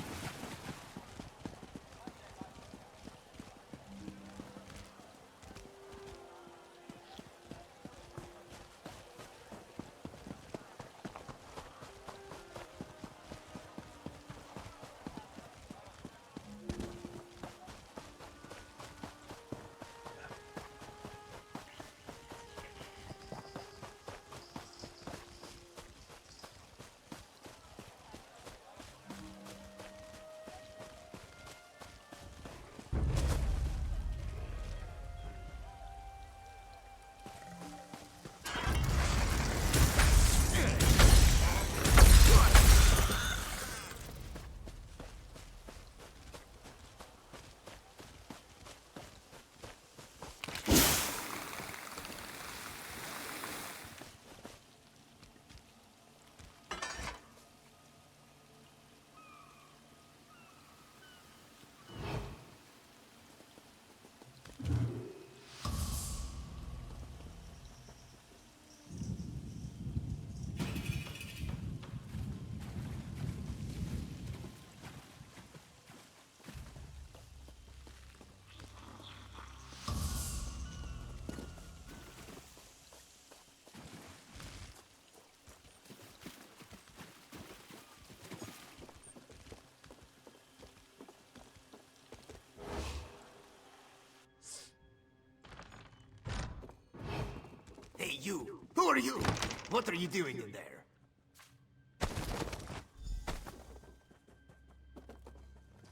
Hey, you! Who are you? What are you doing in there?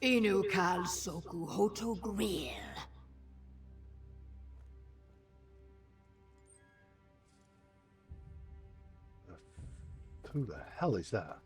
Inu kal soku hoto grill. Who the hell is that?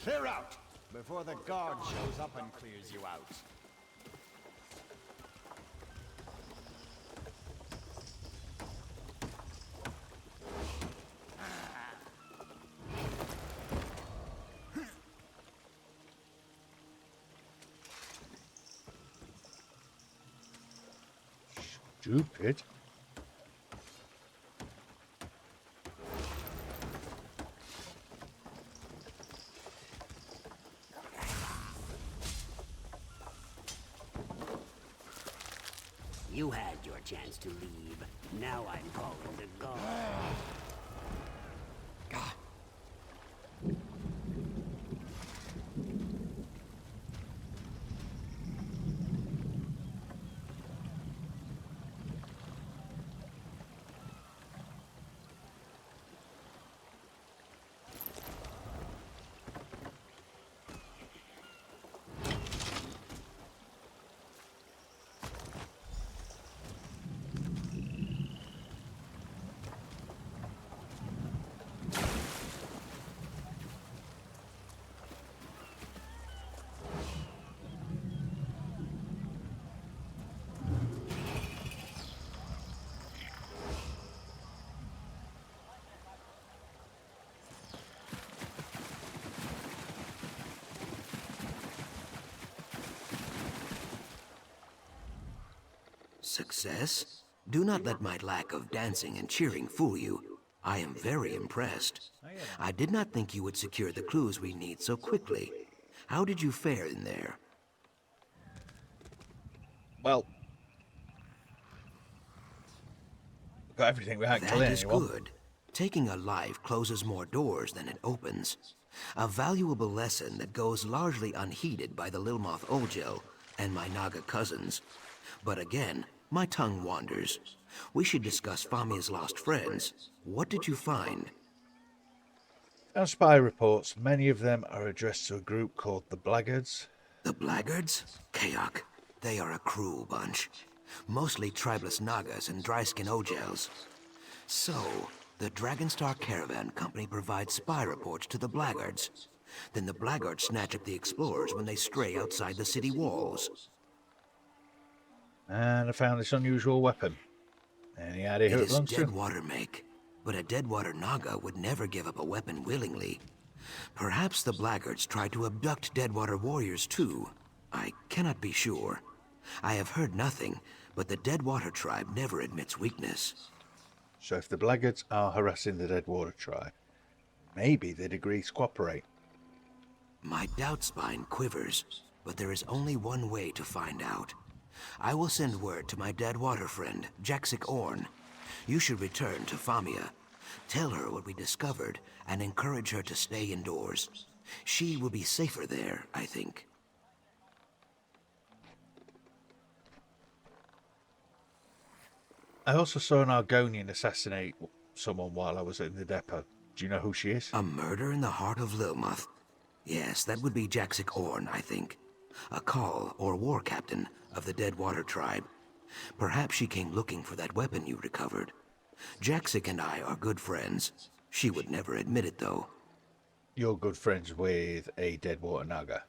Clear out, before the guard shows up and clears you out. Stupid. You had your chance to leave. Now I'm calling the guard. Success? Do not let my lack of dancing and cheering fool you. I am very impressed. I did not think you would secure the clues we need so quickly. How did you fare in there? Well, got everything without killing That is anyone. good. Taking a life closes more doors than it opens. A valuable lesson that goes largely unheeded by the Lilmoth Oljel and my Naga cousins. But again, my tongue wanders. We should discuss Famia's lost friends. What did you find? On spy reports, many of them are addressed to a group called the Blackguards. The Blackguards? Kayak. They are a cruel bunch. Mostly tribeless Nagas and dry-skin Ojels. So, the Dragonstar Caravan Company provides spy reports to the Blackguards. Then the Blackguards snatch up the explorers when they stray outside the city walls. And I found this unusual weapon. Any idea who it It is belongs to? Deadwater make, but a Deadwater Naga would never give up a weapon willingly. Perhaps the Blackguards tried to abduct Deadwater warriors too. I cannot be sure. I have heard nothing, but the Deadwater tribe never admits weakness. So if the Blackguards are harassing the Deadwater tribe, maybe they'd agree to cooperate. My doubt spine quivers, but there is only one way to find out. I will send word to my Deadwater friend, Jaxic Orn. You should return to Famia. Tell her what we discovered and encourage her to stay indoors. She will be safer there, I think. I also saw an Argonian assassinate someone while I was in the depot. Do you know who she is? A murder in the heart of Lilmoth? Yes, that would be Jaxic Orn, I think. A call or war captain of the Deadwater tribe. Perhaps she came looking for that weapon you recovered. Jaxic and I are good friends. She would never admit it, though. You're good friends with a Deadwater Naga.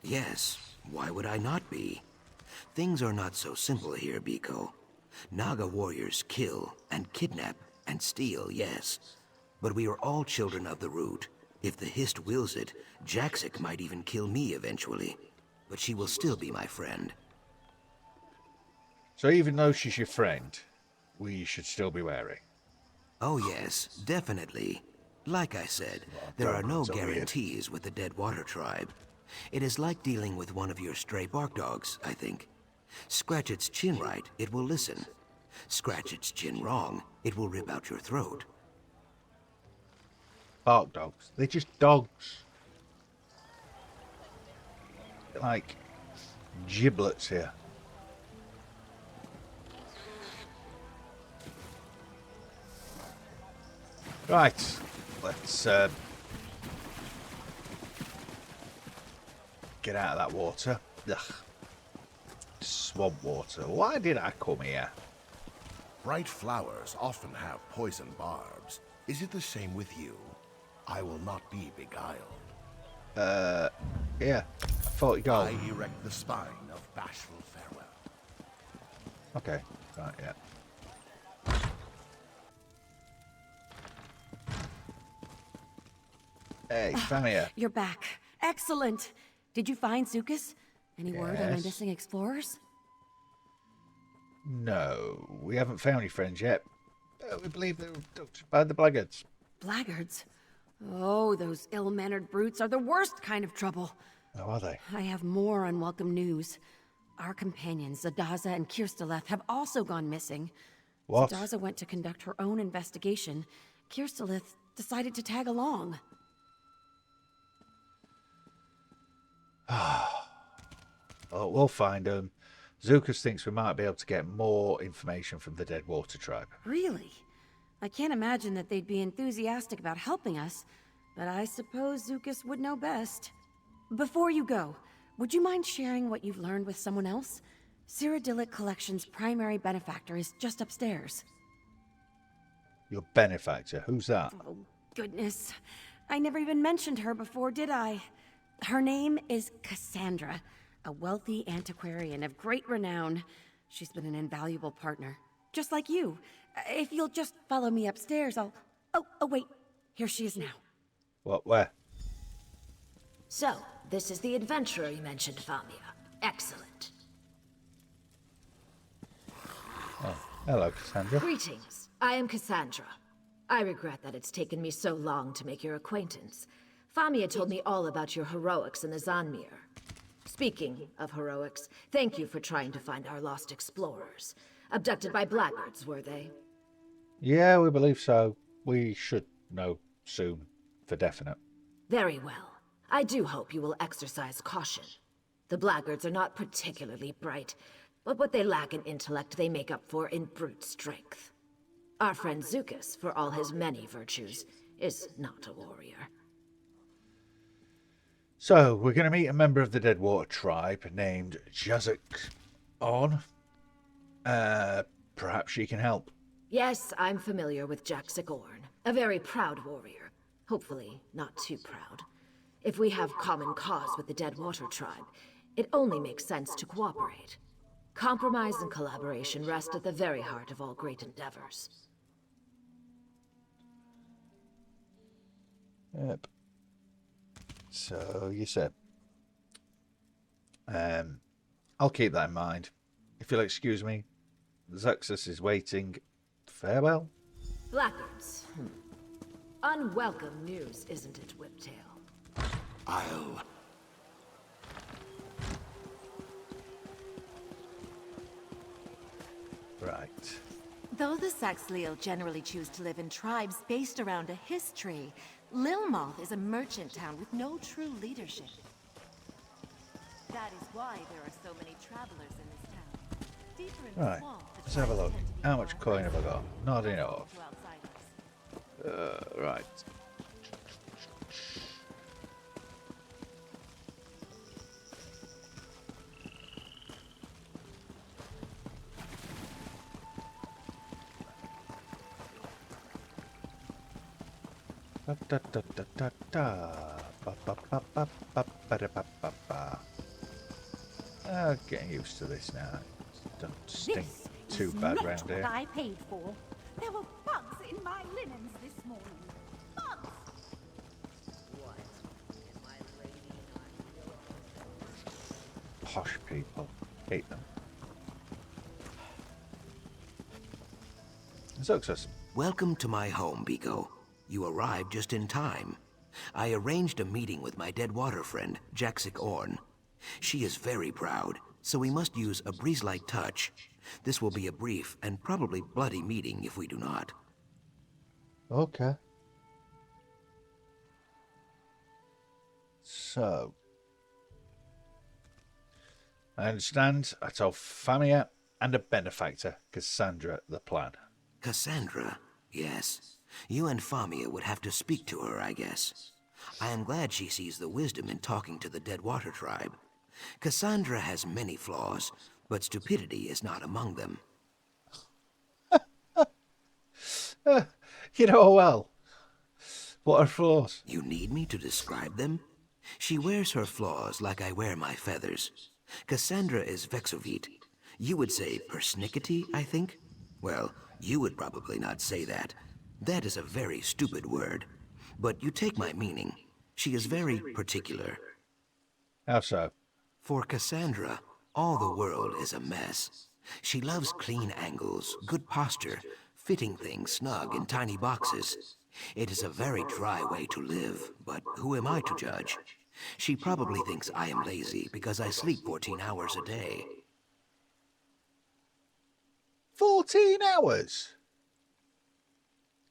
Yes, why would I not be? Things are not so simple here, Biko. Naga warriors kill and kidnap and steal, yes. But we are all children of the root. If the Hist wills it, Jaxic might even kill me eventually. But she will still be my friend. So even though she's your friend, we should still be wary. Oh yes, definitely. Like I said, there are no guarantees with the Deadwater tribe. It is like dealing with one of your stray bark dogs, I think. Scratch its chin right, it will listen. Scratch its chin wrong, it will rip out your throat. Bark dogs. They're just dogs. They're like giblets here. Right. Let's get out of that water. Ugh. Swamp water. Why did I come here? Bright flowers often have poison barbs. Is it the same with you? I will not be beguiled. Yeah, 40 gold. I erect the spine of bashful farewell. Okay, right, yeah. Hey, Famia. You're back. Excellent. Did you find Zukas? Any word on my Yes. missing explorers? No, we haven't found any friends yet. We believe they were abducted by the Blackguards. Blackguards? Oh, those ill-mannered brutes are the worst kind of trouble. Oh, are they? I have more unwelcome news. Our companions, Zadaza and Kirstaleth, have also gone missing. What? Zadaza went to conduct her own investigation. Kirstaleth decided to tag along. Oh, we'll find them. Zukas thinks we might be able to get more information from the Dead Water Tribe. Really? I can't imagine that they'd be enthusiastic about helping us, but I suppose Zukas would know best. Before you go, would you mind sharing what you've learned with someone else? Cyrodilic Collection's primary benefactor is just upstairs. Your benefactor, who's that? Oh, goodness. I never even mentioned her before, did I? Her name is Cassandra, a wealthy antiquarian of great renown. She's been an invaluable partner, just like you. If you'll just follow me upstairs, I'll... Oh, wait. Here she is now. What, where? So, this is the adventurer you mentioned, Famia. Excellent. Oh, hello, Cassandra. Greetings. I am Cassandra. I regret that it's taken me so long to make your acquaintance. Famia told me all about your heroics in the Zanmir. Speaking of heroics, thank you for trying to find our lost explorers. Abducted by Blackguards, were they? Yeah, we believe so. We should know soon, for definite. Very well. I do hope you will exercise caution. The Blackguards are not particularly bright, but what they lack in intellect they make up for in brute strength. Our friend Zukas, for all his many virtues, is not a warrior. So, we're going to meet a member of the Deadwater tribe named Jazak On. Perhaps she can help. Yes, I'm familiar with Jack Sigorn, a very proud warrior. Hopefully, not too proud. If we have common cause with the Deadwater tribe, it only makes sense to cooperate. Compromise and collaboration rest at the very heart of all great endeavors. Yep. So, you said. I'll keep that in mind. If you'll excuse me, Zuxus is waiting. Farewell. Blackguards. Unwelcome news, isn't it, Whiptail? I'll... Right. Though the Saxhleel generally choose to live in tribes based around a history, Lilmoth is a merchant town with no true leadership. That is why there are so many travelers in this town. Deeper in the Right. swamp, the Let's have a tribes look. tend to How be much more coin have I got? Not vulnerable enough. to outsiders. Right. Da da da da da da. Ba ba ba ba ba ba da ba ba ba. Getting used to this now. Don't stink too bad round What here. I paid for. There were bugs in my linens this morning. Bugs! Posh people. Hate them. Zuxus. Welcome to my home, Biko. You arrived just in time. I arranged a meeting with my dead water friend, Jaxic Orn. She is very proud, so we must use a breeze-like touch. This will be a brief and probably bloody meeting if we do not. Okay. So, I understand I told Famia and a benefactor, Cassandra, the plan. Cassandra? Yes. You and Famia would have to speak to her, I guess. I am glad she sees the wisdom in talking to the Dead Water tribe. Cassandra has many flaws, but stupidity is not among them. You know well. What are flaws? You need me to describe them? She wears her flaws like I wear my feathers. Cassandra is vexovite. You would say persnickety, I think? Well, you would probably not say that. That is a very stupid word. But you take my meaning. She is very particular. How so? For Cassandra, all the world is a mess. She loves clean angles, good posture, fitting things snug in tiny boxes. It is a very dry way to live, but who am I to judge? She probably thinks I am lazy because I sleep 14 hours a day. 14 hours?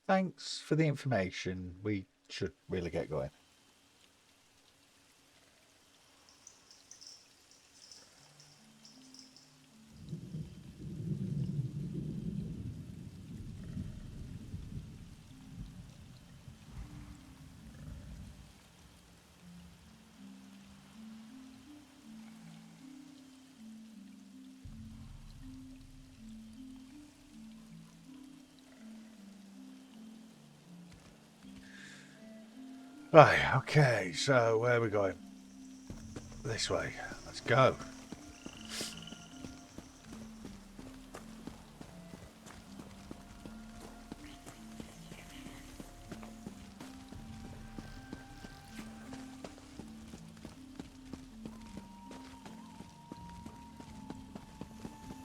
Thanks for the information. We should really get going. Right, okay, so where are we going? This way. Let's go.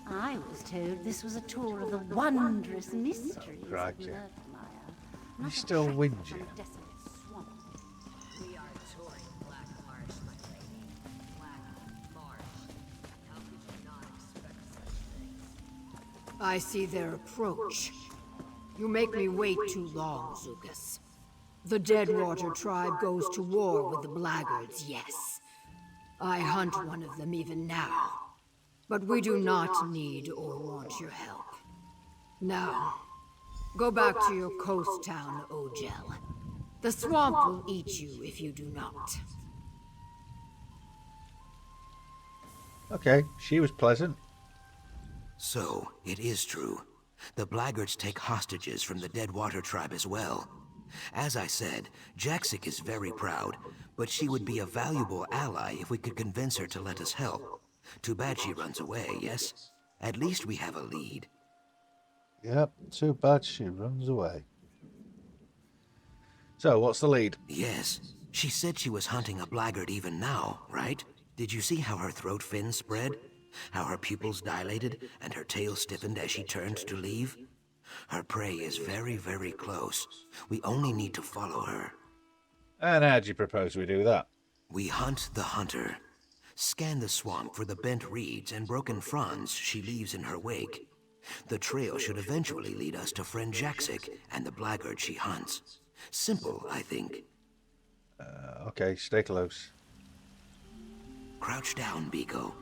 I was told this was a tour of the wondrous mysteries of Crikey. Murkmire. You still whingy. We are touring Black Marsh, my lady. Black Marsh. How could you not expect such things? I see their approach. You make me wait too long, Zukas. The Deadwater tribe goes to war with the Blackguards, yes. I hunt one of them even now. But we do not need or want your help. Now, go back to your coast town, Ogel. The swamp will eat you if you do not. Okay, she was pleasant. So, it is true. The Blackguards take hostages from the Deadwater tribe as well. As I said, Jaxic is very proud, but she would be a valuable ally if we could convince her to let us help. Too bad she runs away, yes? At least we have a lead. Yep, too bad she runs away. So, what's the lead? Yes, she said she was hunting a Blackguard even now, right? Did you see how her throat fins spread? How her pupils dilated and her tail stiffened as she turned to leave? Her prey is very, very close. We only need to follow her. And how do you propose we do that? We hunt the hunter. Scan the swamp for the bent reeds and broken fronds she leaves in her wake. The trail should eventually lead us to friend Jaxic and the Blackguard she hunts. Simple, I think. Okay, stay close. Crouch down, Biko.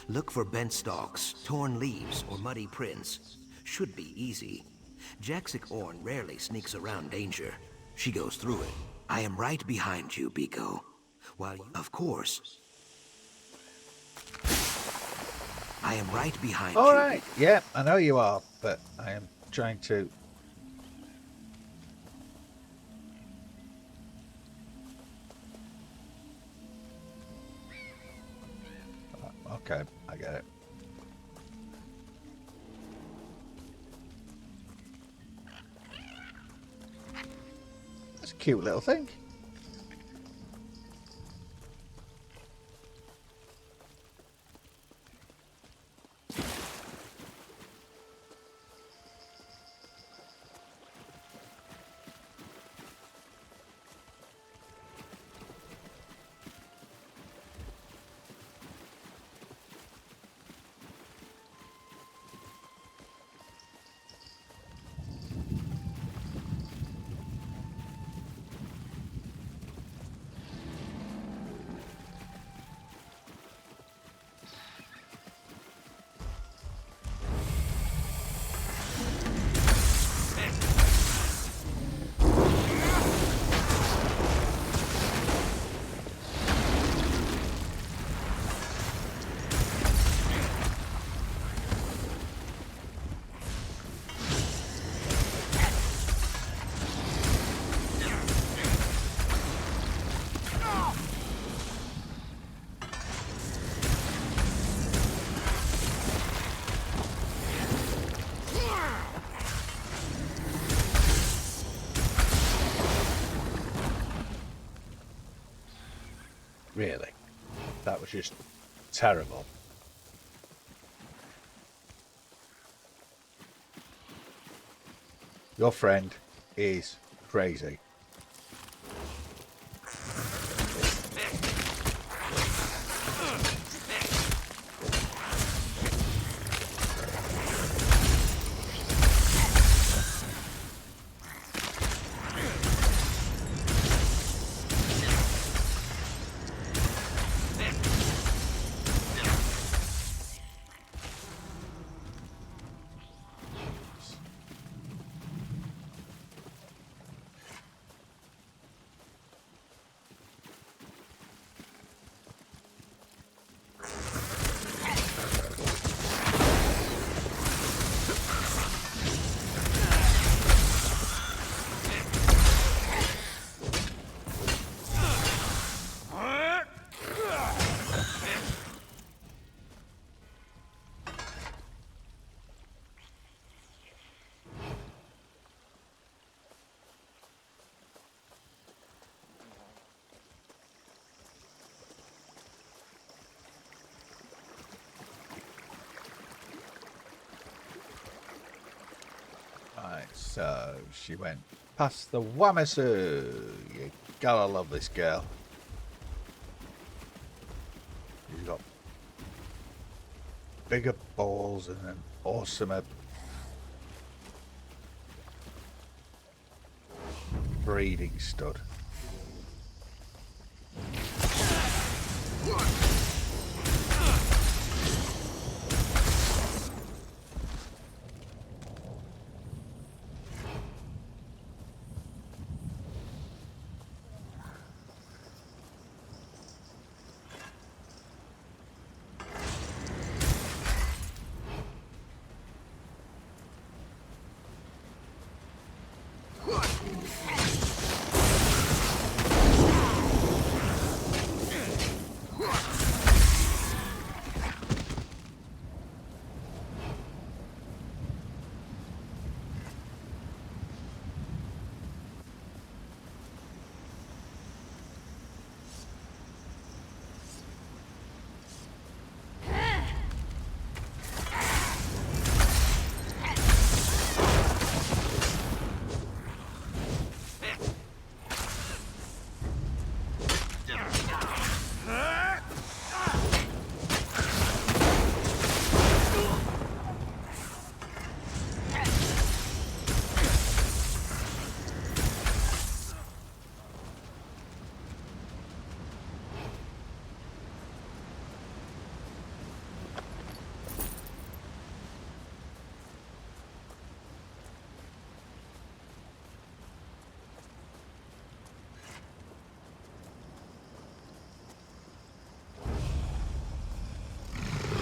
Look for bent stalks, torn leaves, or muddy prints. Should be easy. Jaxic Orn rarely sneaks around danger. She goes through it. I am right behind you, Biko. While you, of course... I am right behind you. All right, yeah, I know you are, but I am trying to... Okay, I get it. That's a cute little thing. Really. That was just terrible. Your friend is crazy. Right, so she went past the Wamasu. You gotta love this girl. She's got bigger balls and an awesomer breeding stud.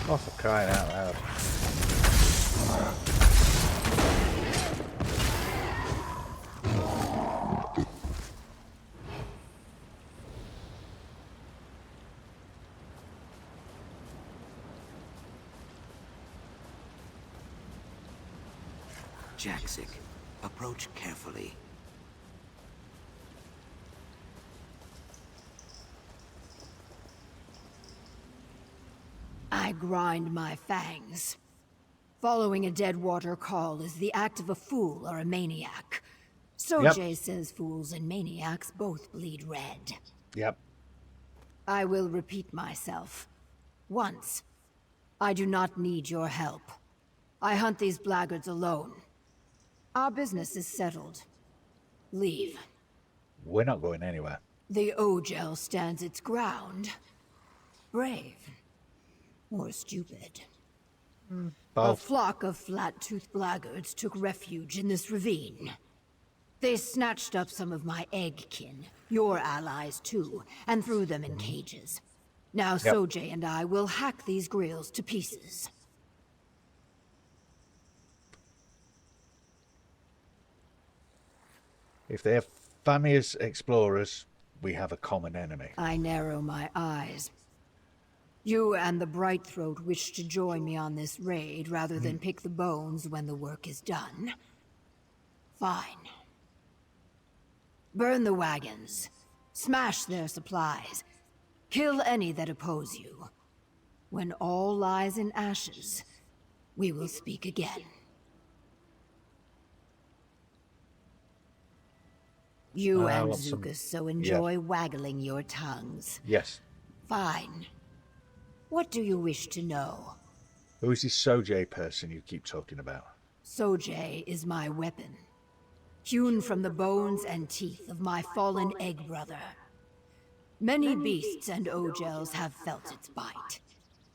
Oh, for crying out loud. Jaxic, approach carefully. I grind my fangs. Following a dead water call is the act of a fool or a maniac. Sojay says fools and maniacs both bleed red. Yep. I will repeat myself. Once. I do not need your help. I hunt these blackguards alone. Our business is settled. Leave. We're not going anywhere. The Ogel stands its ground. Brave. Or stupid. A Both. flock of flat-toothed blackguards took refuge in this ravine. They snatched up some of my egg-kin, your allies too, and threw them in cages. Now Sojay and I will hack these grills to pieces. If they're Famia's explorers, we have a common enemy. I narrow my eyes. You and the Brightthroat wish to join me on this raid rather than pick the bones when the work is done. Fine. Burn the wagons. Smash their supplies. Kill any that oppose you. When all lies in ashes, we will speak again. You and want some- Zukas so enjoy waggling your tongues. Yes. Fine. What do you wish to know? Who is this Sojay person you keep talking about? Sojay is my weapon, hewn from the bones and teeth of my fallen egg brother. Many beasts and Ogels have felt its bite.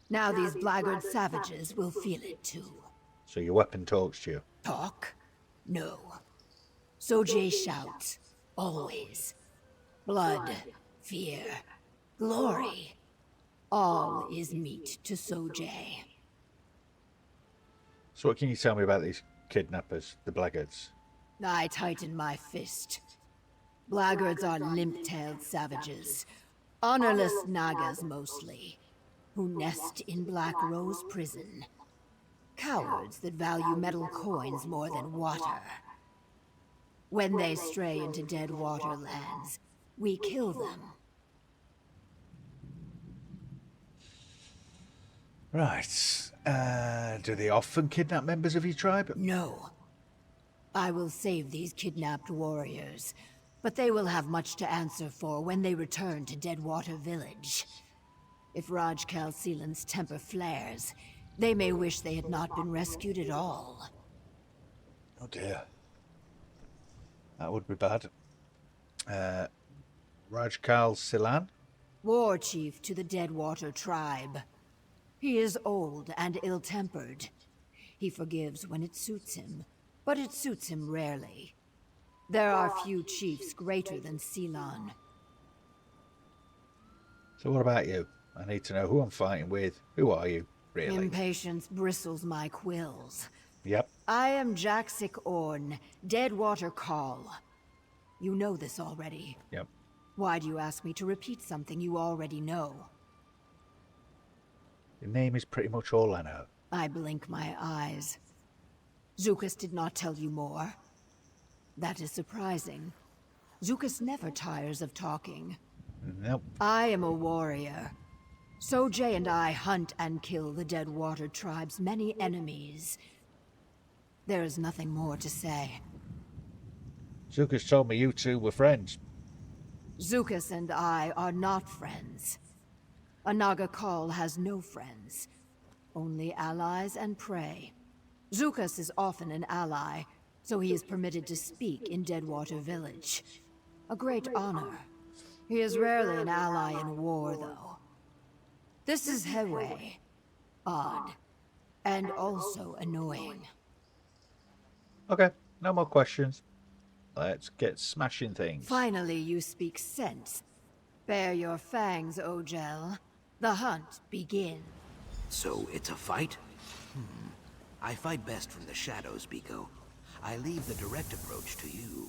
Now these blackguard savages will feel it too. So your weapon talks to you? Talk? No. Sojay shouts, always. Blood, fear, glory. All is meat to Sojay. So what can you tell me about these kidnappers, the Blackguards? I tighten my fist. Blackguards are limp-tailed savages, honorless Nagas mostly, who nest in Black Rose Prison. Cowards that value metal coins more than water. When they stray into dead water lands, we kill them. Right. Do they often kidnap members of your tribe? No. I will save these kidnapped warriors, but they will have much to answer for when they return to Deadwater Village. If Rajkal Seelan's temper flares, they may wish they had not been rescued at all. Oh dear. That would be bad. Rajkal Silan? War chief to the Deadwater tribe. He is old and ill-tempered. He forgives when it suits him, but it suits him rarely. There are few chiefs greater than Seelan. So what about you? I need to know who I'm fighting with. Who are you, really? Impatience bristles my quills. Yep. I am Jaxic Orn, Deadwater Call. You know this already. Yep. Why do you ask me to repeat something you already know? Your name is pretty much all I know. I blink my eyes. Zukas did not tell you more. That is surprising. Zukas never tires of talking. Nope. I am a warrior. Sojay and I hunt and kill the Deadwater tribe's many enemies. There is nothing more to say. Zukas told me you two were friends. Zukas and I are not friends. A Naga Call has no friends, only allies and prey. Zukas is often an ally, so he is permitted to speak in Deadwater Village. A great honor. He is rarely an ally in war, though. This is Hewe. Odd. And also annoying. Okay, no more questions. Let's get smashing things. Finally, you speak sense. Bare your fangs, Ogel. The hunt begins. So it's a fight? I fight best from the shadows, Biko. I leave the direct approach to you.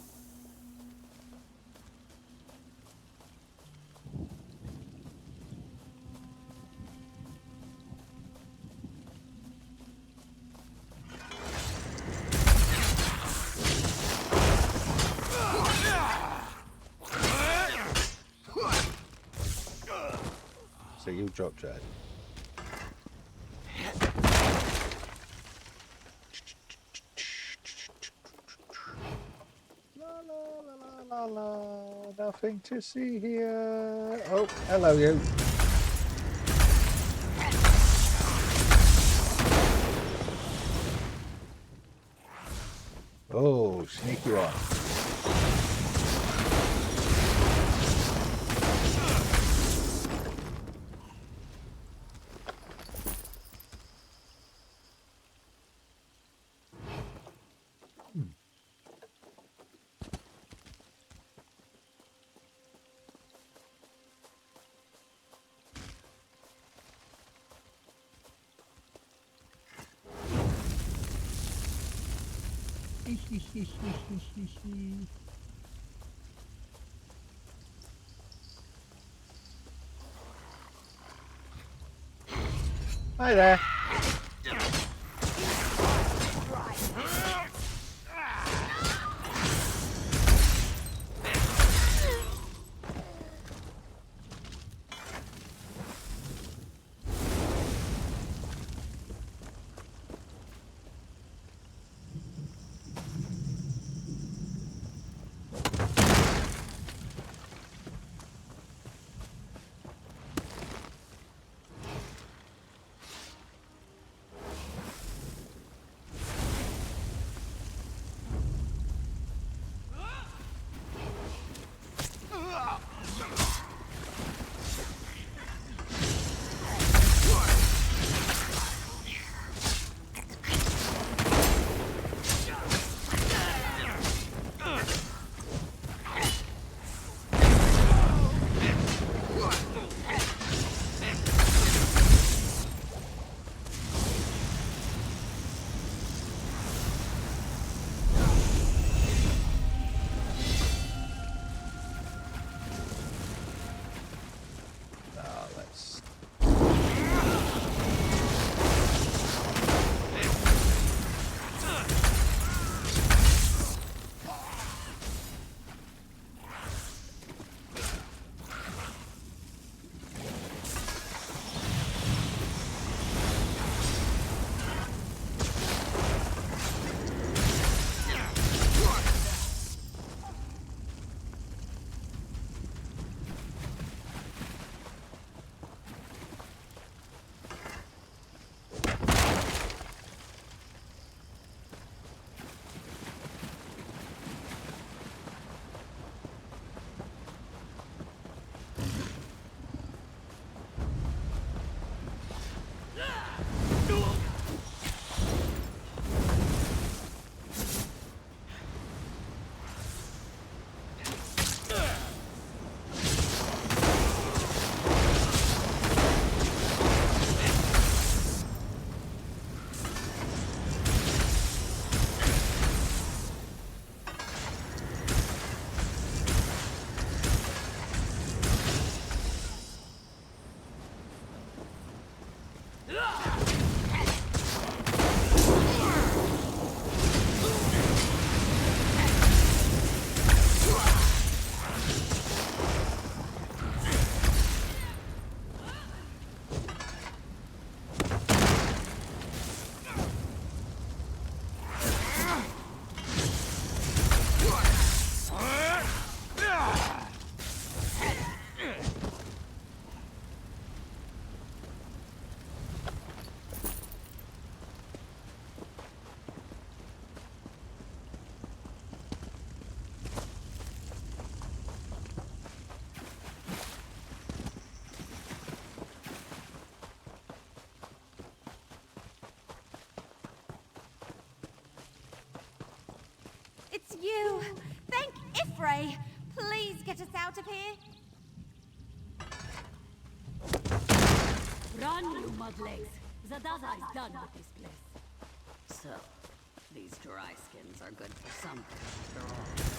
So you dropped Red. La la la, nothing to see here. Oh, hello you. Oh, sneaky one. Hi there. You! Thank Ifray! Please get us out of here! Run, you mudlegs! Zadaza is done with this place. So, these dry skins are good for something after all.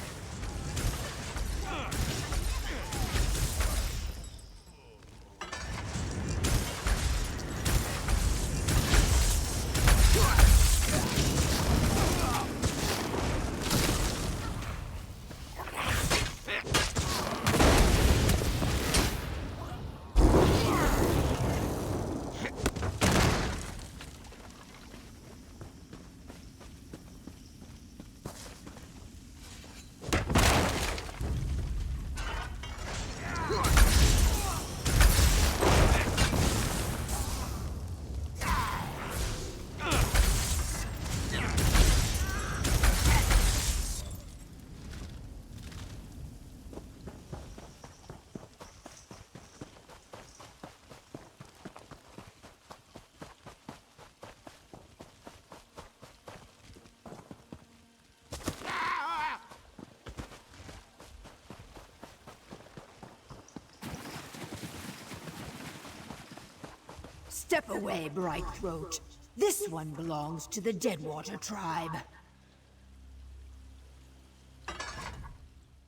Step away, Bright Throat. This one belongs to the Deadwater tribe.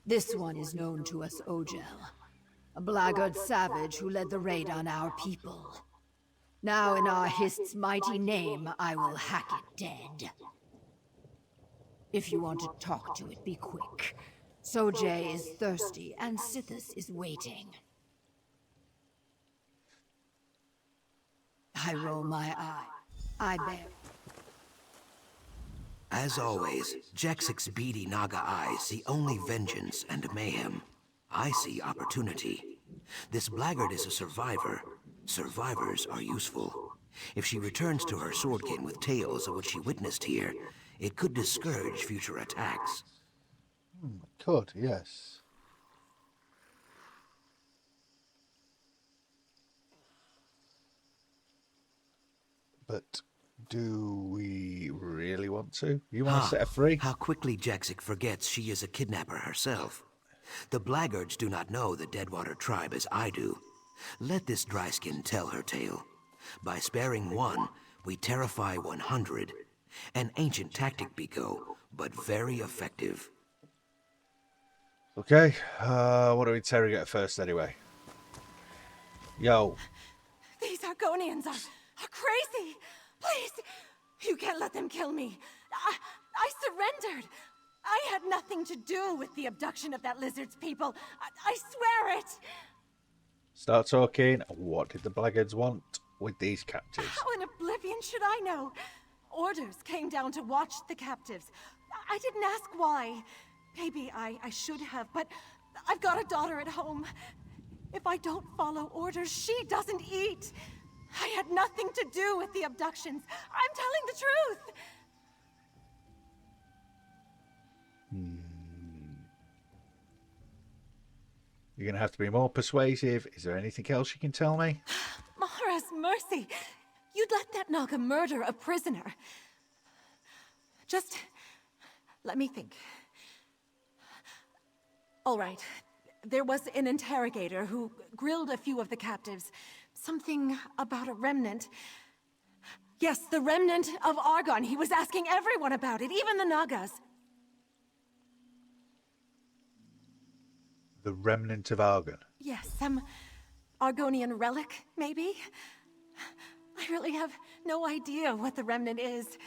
This one is known to us Ogel, a blackguard savage who led the raid on our people. Now in our Hist's mighty name, I will hack it dead. If you want to talk to it, be quick. Sojay is thirsty, and Sithis is waiting. I roll my eye. I bear. As always, Jexic's beady Naga eyes see only vengeance and mayhem. I see opportunity. This blackguard is a survivor. Survivors are useful. If she returns to her swordkin with tales of what she witnessed here, it could discourage future attacks. Could, yes. But do we really want to? You want to set her free? How quickly Jexic forgets she is a kidnapper herself. The blackguards do not know the Deadwater tribe as I do. Let this dryskin tell her tale. By sparing one, we terrify 100. An ancient tactic, Biko, but very effective. Okay, what do we interrogate first anyway? Yo. These Argonians are crazy! Please! You can't let them kill me! I surrendered! I had nothing to do with the abduction of that lizard's people! I swear it! Start talking. What did the blackguards want with these captives? How in oblivion should I know? Orders came down to watch the captives. I didn't ask why. Maybe I should have, but I've got a daughter at home. If I don't follow orders, she doesn't eat. I had nothing to do with the abductions. I'm telling the truth. You're going to have to be more persuasive. Is there anything else you can tell me? Mahara's mercy. You'd let that Naga murder a prisoner. Just let me think. All right. There was an interrogator who grilled a few of the captives. Something about a remnant. Yes, the remnant of Argon. He was asking everyone about it, even the Nagas. The remnant of Argon? Yes, some Argonian relic, maybe? I really have no idea what the remnant is.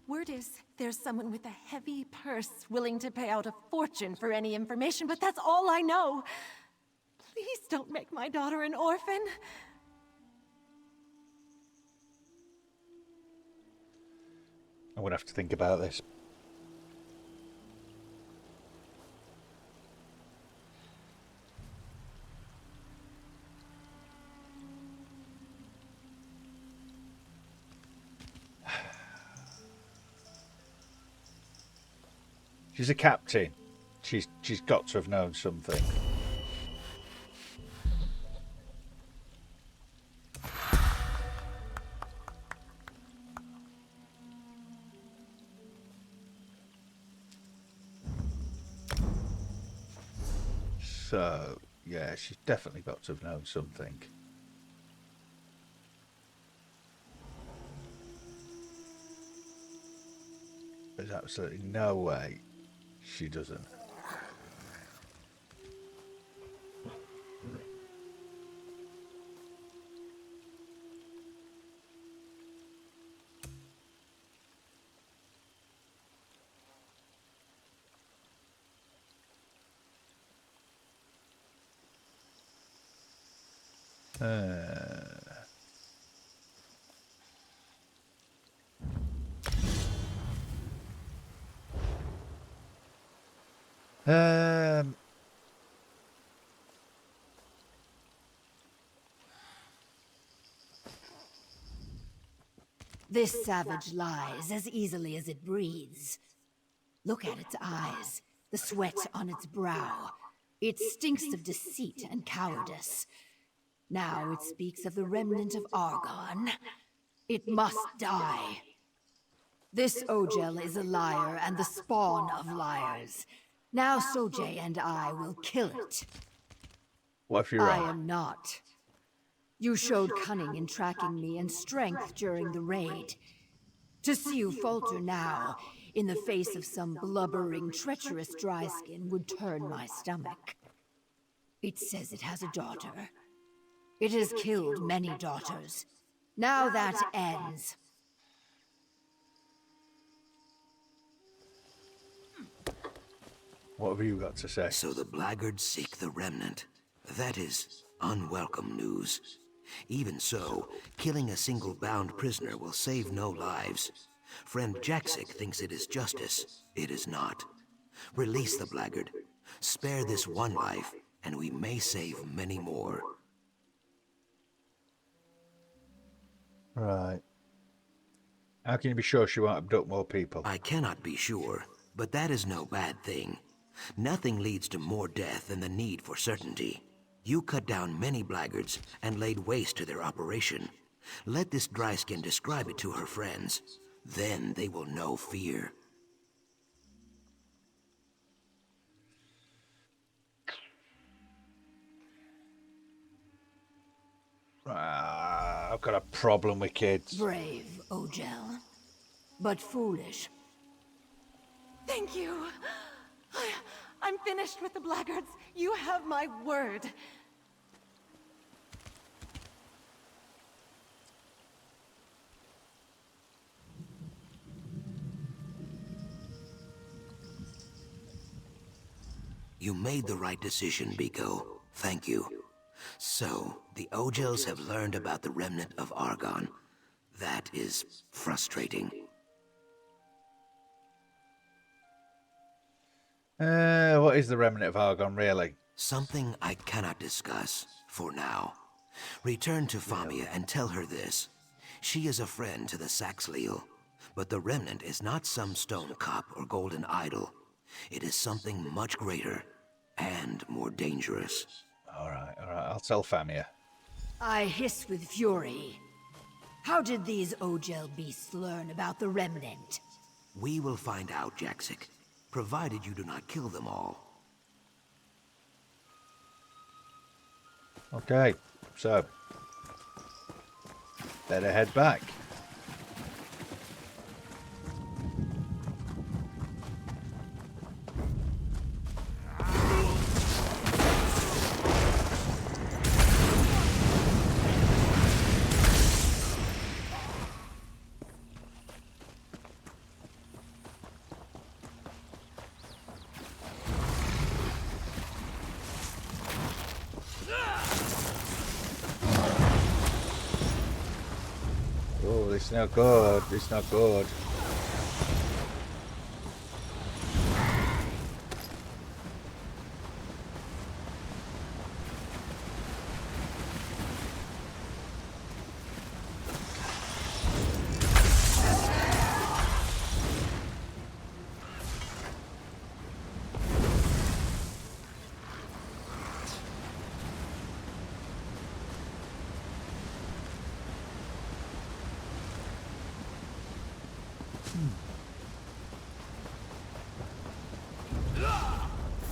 Word is there's someone with a heavy purse willing to pay out a fortune for any information, but that's all I know. Please don't make my daughter an orphan. I'm going to have to think about this. She's a captain. She's got to have known something. So, yeah, she's definitely got to have known something. There's absolutely no way she doesn't. Um, This savage lies as easily as it breathes. Look at its eyes, the sweat on its brow. It stinks of deceit and cowardice. Now it speaks of the remnant of Argon. It must die. This Ogel is a liar and the spawn of liars. Now Sojay and I will kill it. what if you're I wrong? am not. You showed cunning in tracking me and strength during the raid. To see you falter now, in the face of some blubbering, treacherous dryskin, would turn my stomach. It says it has a daughter. It has killed many daughters. Now that ends. What have you got to say? So the Blackguards seek the remnant. That is unwelcome news. Even so, killing a single bound prisoner will save no lives. Friend Jaxic thinks it is justice. It is not. Release the Blackguard. Spare this one life, and we may save many more. Right. How can you be sure she won't abduct more people? I cannot be sure, but that is no bad thing. Nothing leads to more death than the need for certainty. You cut down many Blackguards and laid waste to their operation. Let this dryskin describe it to her friends. Then they will know fear. I've got a problem with kids. Brave, Ogel. But foolish. Thank you. I'm finished with the Blackguards. You have my word. You made the right decision, Biko. Thank you. So, the Ogels have learned about the remnant of Argon. That is frustrating. What is the remnant of Argon, really? Something I cannot discuss, for now. Return to Famia and tell her this. She is a friend to the Saxhleel, but the remnant is not some stone cup or golden idol. It is something much greater and more dangerous. All right, I'll tell Famia. I hiss with fury. How did these Ogel beasts learn about the remnant? We will find out, Jaxic, provided you do not kill them all. Okay, so better head back. Oh, it's not good. It's not good.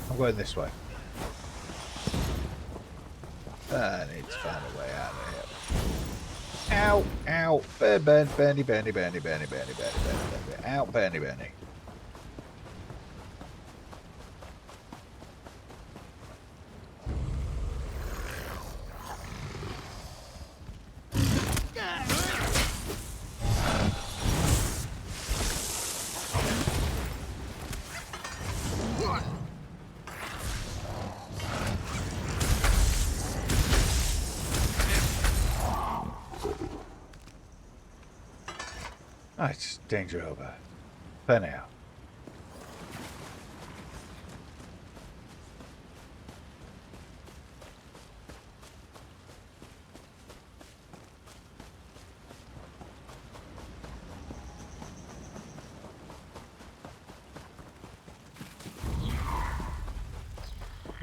I'm going this way. I need to find a way out of here. Ow, ow, burn, burn, burny, burny, burny, burny, burny, burny, burny, burny, out, burny, burny. Right, danger over. For now.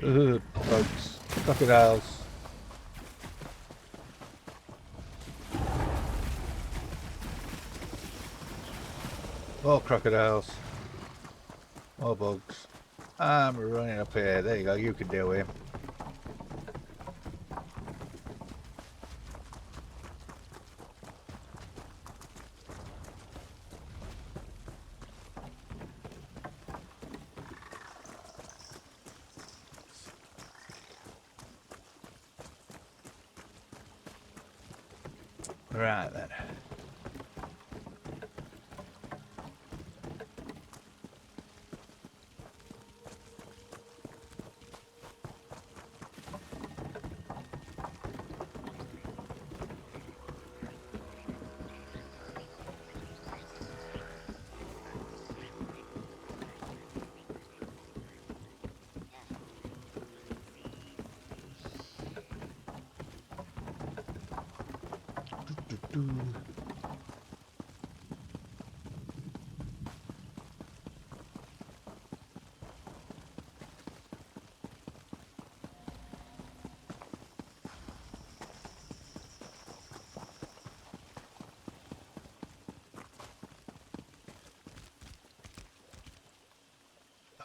Ugh, bugs, crocodiles. More crocodiles. More bugs. I'm running up here. There you go. You can deal with him. Right then.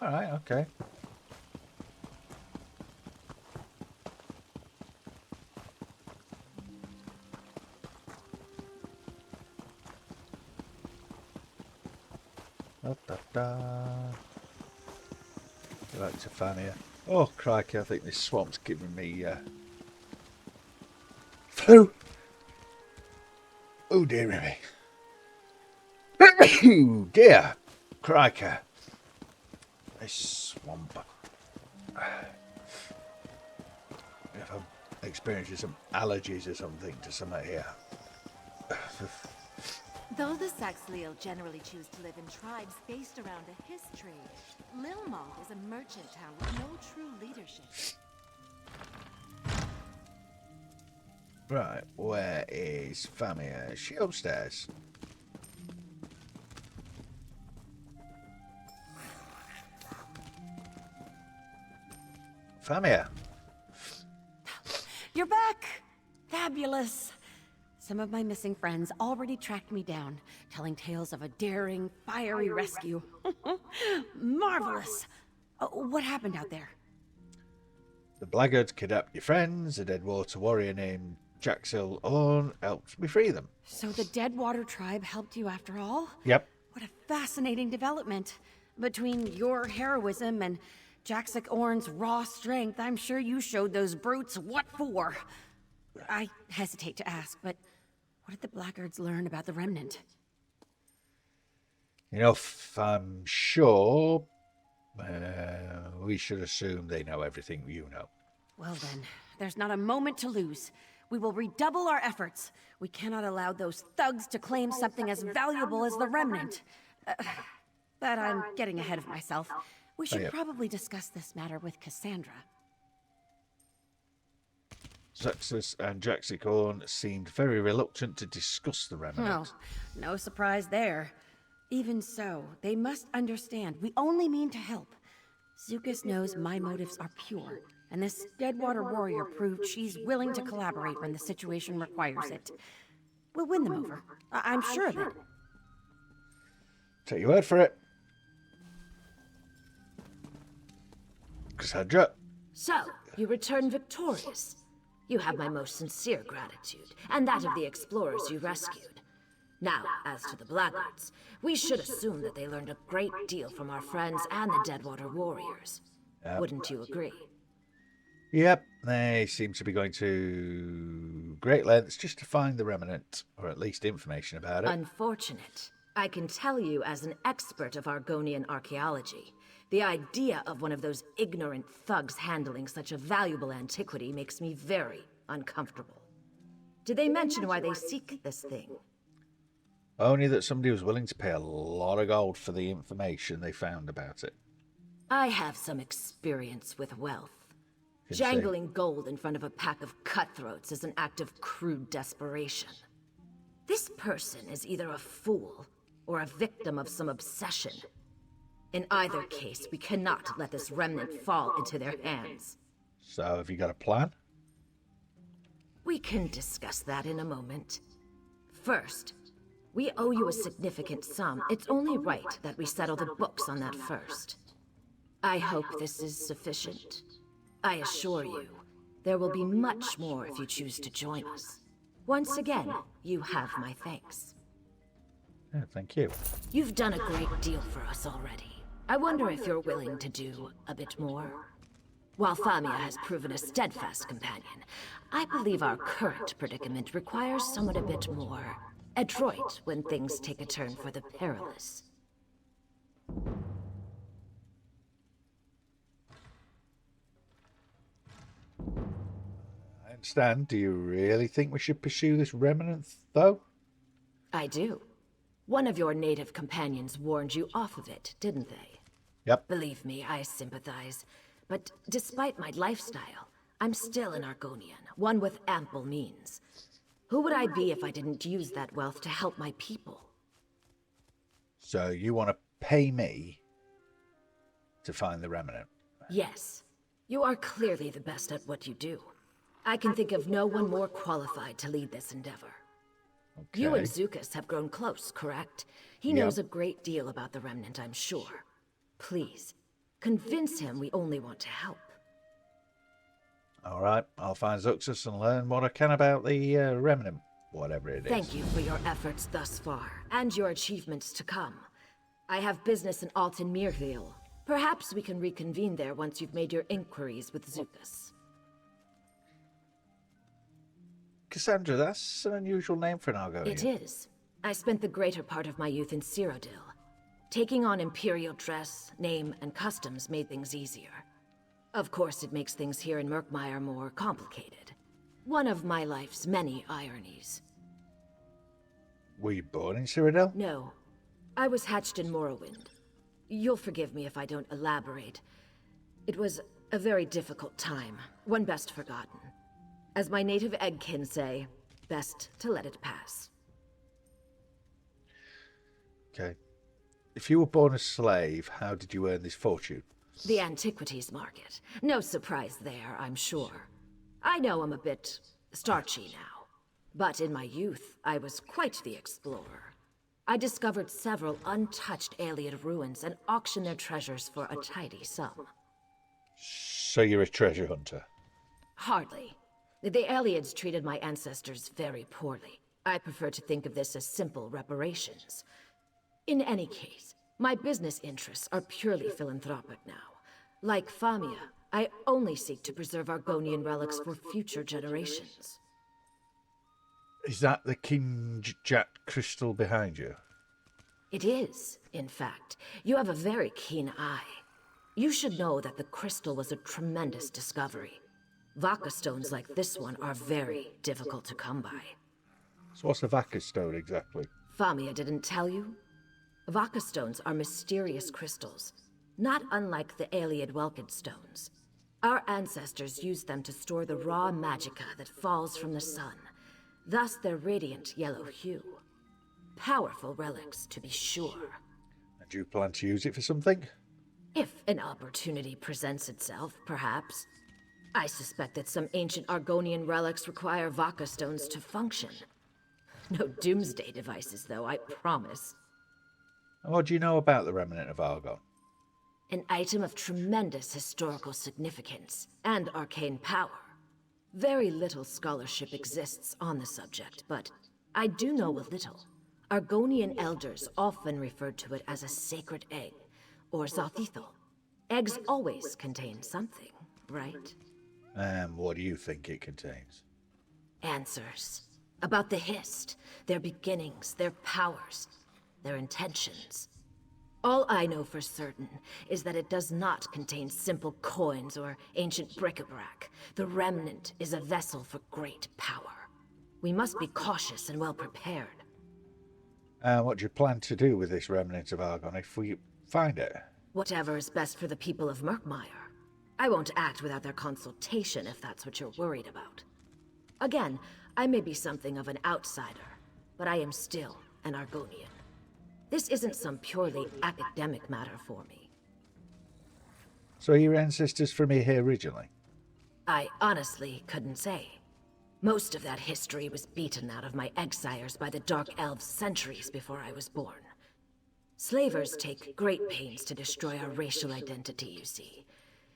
All right, okay. Da, da, da. Right to Fania. Oh, crikey, I think this swamp's giving me flu. Oh, dear me. Oh, dear. Crikey. This swamp. If I'm experiencing some allergies or something to something here. Though the Saxhleel generally choose to live in tribes based around a history, Lilmoth is a merchant town with no true leadership. Right, where is Famia? Is she upstairs? Famia. You're back! Fabulous! Some of my missing friends already tracked me down, telling tales of a daring, fiery rescue. Marvelous! What happened out there? The Blackguards kidnapped your friends. A dead water warrior named Jaxil Orn helped me free them. So the Deadwater tribe helped you after all? Yep. What a fascinating development. Between your heroism and Jaxic Orn's raw strength, I'm sure you showed those brutes what for. I hesitate to ask, but what did the Blackguards learn about the Remnant? Enough, I'm sure. We should assume they know everything you know. Well then, there's not a moment to lose. We will redouble our efforts. We cannot allow those thugs to claim something as valuable as the Remnant. But I'm getting ahead of myself. We should probably discuss this matter with Cassandra. Zexus and Jaxic Orn seemed very reluctant to discuss the Remnant. Well, no surprise there. Even so, they must understand we only mean to help. Zukas knows my motives are pure, and this Deadwater warrior proved she's willing to collaborate when the situation requires it. We'll win them over. I'm sure of it. Take your word for it. Cassandra. So, you return victorious. You have my most sincere gratitude, and that of the explorers you rescued. Now, as to the Blackguards, we should assume that they learned a great deal from our friends and the Deadwater warriors. Yep. Wouldn't you agree? Yep, they seem to be going to great lengths just to find the remnant, or at least information about it. Unfortunate. I can tell you as an expert of Argonian archaeology, the idea of one of those ignorant thugs handling such a valuable antiquity makes me very uncomfortable. Did they mention why they seek this thing? Only that somebody was willing to pay a lot of gold for the information they found about it. I have some experience with wealth. Can Jangling gold in front of a pack of cutthroats is an act of crude desperation. This person is either a fool or a victim of some obsession. In either case, we cannot let this remnant fall into their hands. So, have you got a plan? We can discuss that in a moment. First, we owe you a significant sum. It's only right that we settle the books on that first. I hope this is sufficient. I assure you, there will be much more if you choose to join us. Once again, you have my thanks. Yeah, thank you. You've done a great deal for us already. I wonder if you're willing to do a bit more. While Famia has proven a steadfast companion, I believe our current predicament requires someone a bit more adroit when things take a turn for the perilous. I understand. Do you really think we should pursue this remnant, though? I do. One of your native companions warned you off of it, didn't they? Yep. Believe me, I sympathize. But despite my lifestyle, I'm still an Argonian, one with ample means. Who would I be if I didn't use that wealth to help my people? So you want to pay me to find the remnant? Yes. You are clearly the best at what you do. I can think of no one more qualified to lead this endeavor. Okay. You and Zukas have grown close, correct? He knows a great deal about the remnant, I'm sure. Please, convince him we only want to help. All right, I'll find Zuxus and learn what I can about the remnant, whatever it is. Thank you for your efforts thus far, and your achievements to come. I have business in Alton Mirville. Perhaps we can reconvene there once you've made your inquiries with Zukas. Cassandra, that's an unusual name for an Argonian. It is. I spent the greater part of my youth in Cyrodilic. Taking on Imperial dress, name, and customs made things easier. Of course, it makes things here in Murkmire more complicated. One of my life's many ironies. Were you born in Cyrodiil? No. I was hatched in Morrowind. You'll forgive me if I don't elaborate. It was a very difficult time, one best forgotten. As my native eggkin say, best to let it pass. Okay. If you were born a slave, how did you earn this fortune? The antiquities market. No surprise there, I'm sure. I know I'm a bit starchy now. But in my youth, I was quite the explorer. I discovered several untouched Ayleid ruins and auctioned their treasures for a tidy sum. So you're a treasure hunter? Hardly. The Ayleids treated my ancestors very poorly. I prefer to think of this as simple reparations. In any case, my business interests are purely philanthropic now. Like Famia, I only seek to preserve Argonian relics for future generations. Is that the King Jack crystal behind you? It is, in fact. You have a very keen eye. You should know that the crystal was a tremendous discovery. Vaka stones like this one are very difficult to come by. So what's a Vaka stone exactly? Famia didn't tell you? Vaka stones are mysterious crystals, not unlike the Ayleid Welkid stones. Our ancestors used them to store the raw magicka that falls from the sun, thus their radiant yellow hue. Powerful relics, to be sure. And do you plan to use it for something? If an opportunity presents itself, perhaps. I suspect that some ancient Argonian relics require Vaka stones to function. No doomsday devices, though, I promise. And what do you know about the remnant of Argon? An item of tremendous historical significance and arcane power. Very little scholarship exists on the subject, but I do know a little. Argonian elders often referred to it as a sacred egg, or Zathithal. Eggs always contain something, right? What do you think it contains? Answers. About the Hist, their beginnings, their powers, their intentions. All I know for certain is that it does not contain simple coins or ancient bric-a-brac. The Remnant is a vessel for great power. We must be cautious and well prepared. What do you plan to do with this remnant of Argon if we find it? Whatever is best for the people of Murkmire. I won't act without their consultation if that's what you're worried about. Again, I may be something of an outsider, but I am still an Argonian. This isn't some purely academic matter for me. So are your ancestors from here originally? I honestly couldn't say. Most of that history was beaten out of my exiles by the Dark Elves centuries before I was born. Slavers take great pains to destroy our racial identity, you see.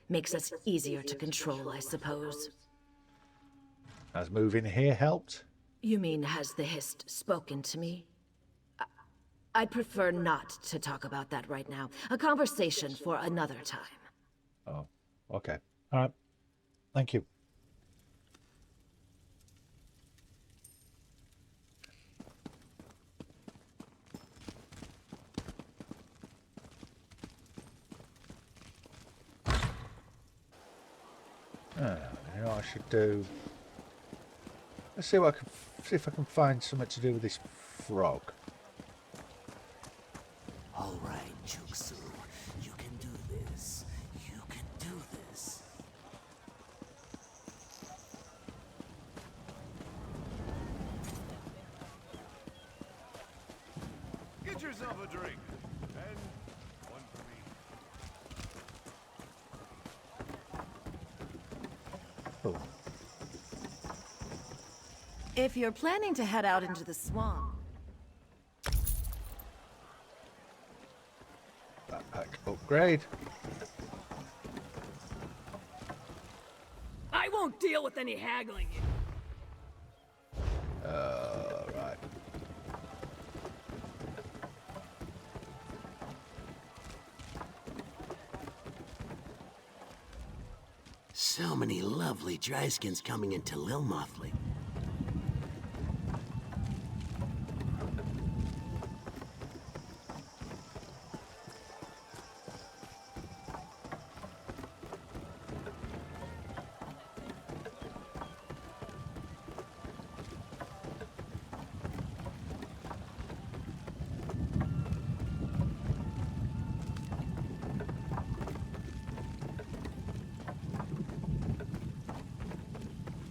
Makes us easier to control, I suppose. Has moving here helped? You mean, has the Hist spoken to me? I'd prefer not to talk about that right now. A conversation for another time. Oh, okay. All right. Thank you. You know what I should do? Let's see what I can see if I can find something to do with this frog. All right, Chuksu, you can do this. You can do this. Get yourself a drink. And one for me. Oh. If you're planning to head out into the swamp, Backpack upgrade. I won't deal with any haggling. Right. So many lovely dry skins coming into Lilmothly.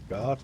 God.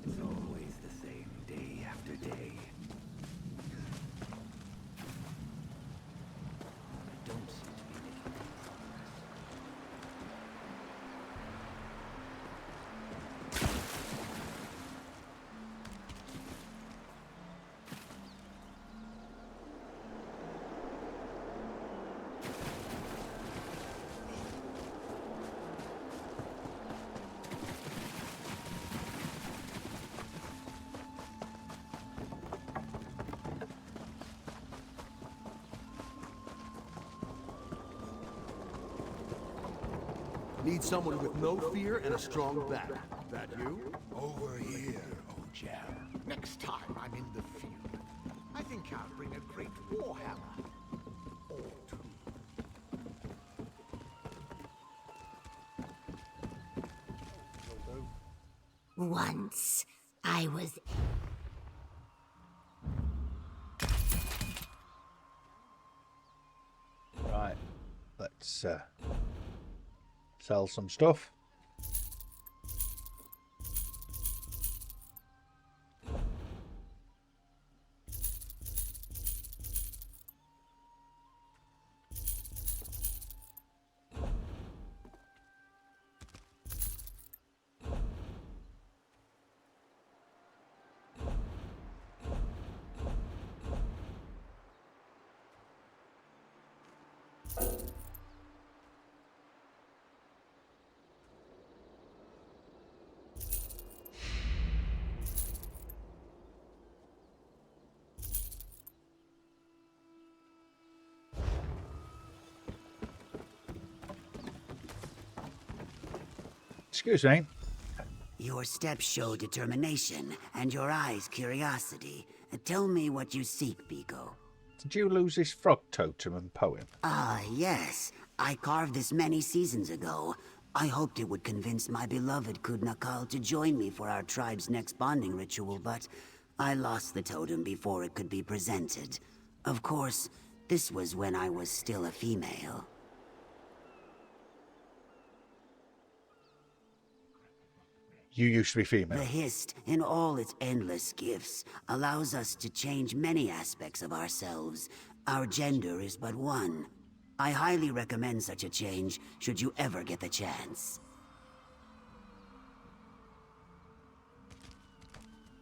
It's always the same day after day. I don't seem to be making any progress. Need someone with no fear and a strong back. That you? Over here, old Jam. Next time I'm in the field, I think I'll bring a great warhammer. Or two. Once, I was... Right, let's sell some stuff. Excuse me. Your steps show determination, and your eyes curiosity. Tell me what you seek, Biko. Did you lose this frog totem and poem? Ah, yes. I carved this many seasons ago. I hoped it would convince my beloved Kudnakal to join me for our tribe's next bonding ritual, but I lost the totem before it could be presented. Of course, this was when I was still a female. You used to be female. The Hist, in all its endless gifts, allows us to change many aspects of ourselves. Our gender is but one. I highly recommend such a change, should you ever get the chance.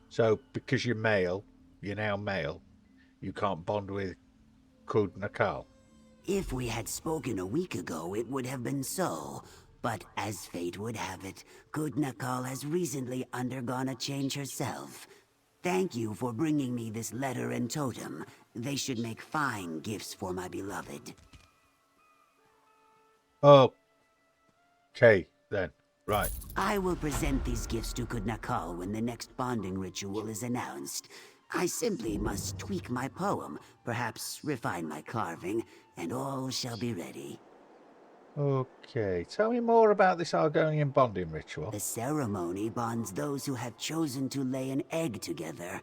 So, because you're male, you're now male, you can't bond with Kudnakal? If we had spoken a week ago, it would have been so. But as fate would have it, Kudnakal has recently undergone a change herself. Thank you for bringing me this letter and totem. They should make fine gifts for my beloved. Okay, then. Right. I will present these gifts to Kudnakal when the next bonding ritual is announced. I simply must tweak my poem, perhaps refine my carving, and all shall be ready. Okay, tell me more about this Argonian bonding ritual. The ceremony bonds those who have chosen to lay an egg together.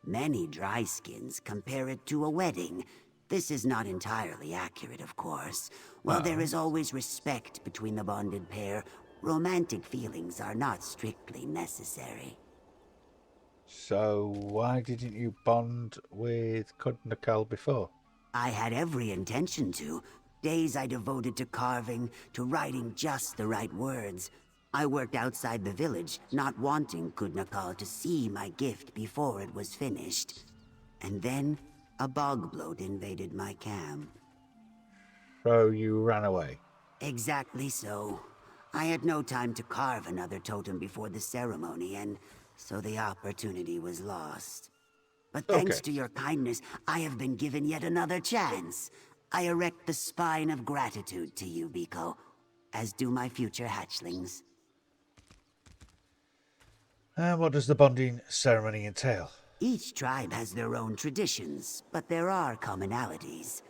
Many dry skins compare it to a wedding. This is not entirely accurate, of course. While there is always respect between the bonded pair, romantic feelings are not strictly necessary. So, why didn't you bond with Kudnakal before? I had every intention to. Days I devoted to carving, to writing just the right words. I worked outside the village, not wanting Kudnakal to see my gift before it was finished. And then, a bog bloat invaded my camp. So you ran away? Exactly so. I had no time to carve another totem before the ceremony, and so the opportunity was lost. But thanks to your kindness, I have been given yet another chance. I erect the spine of gratitude to you, Biko, as do my future hatchlings. What does the bonding ceremony entail? Each tribe has their own traditions, but there are commonalities.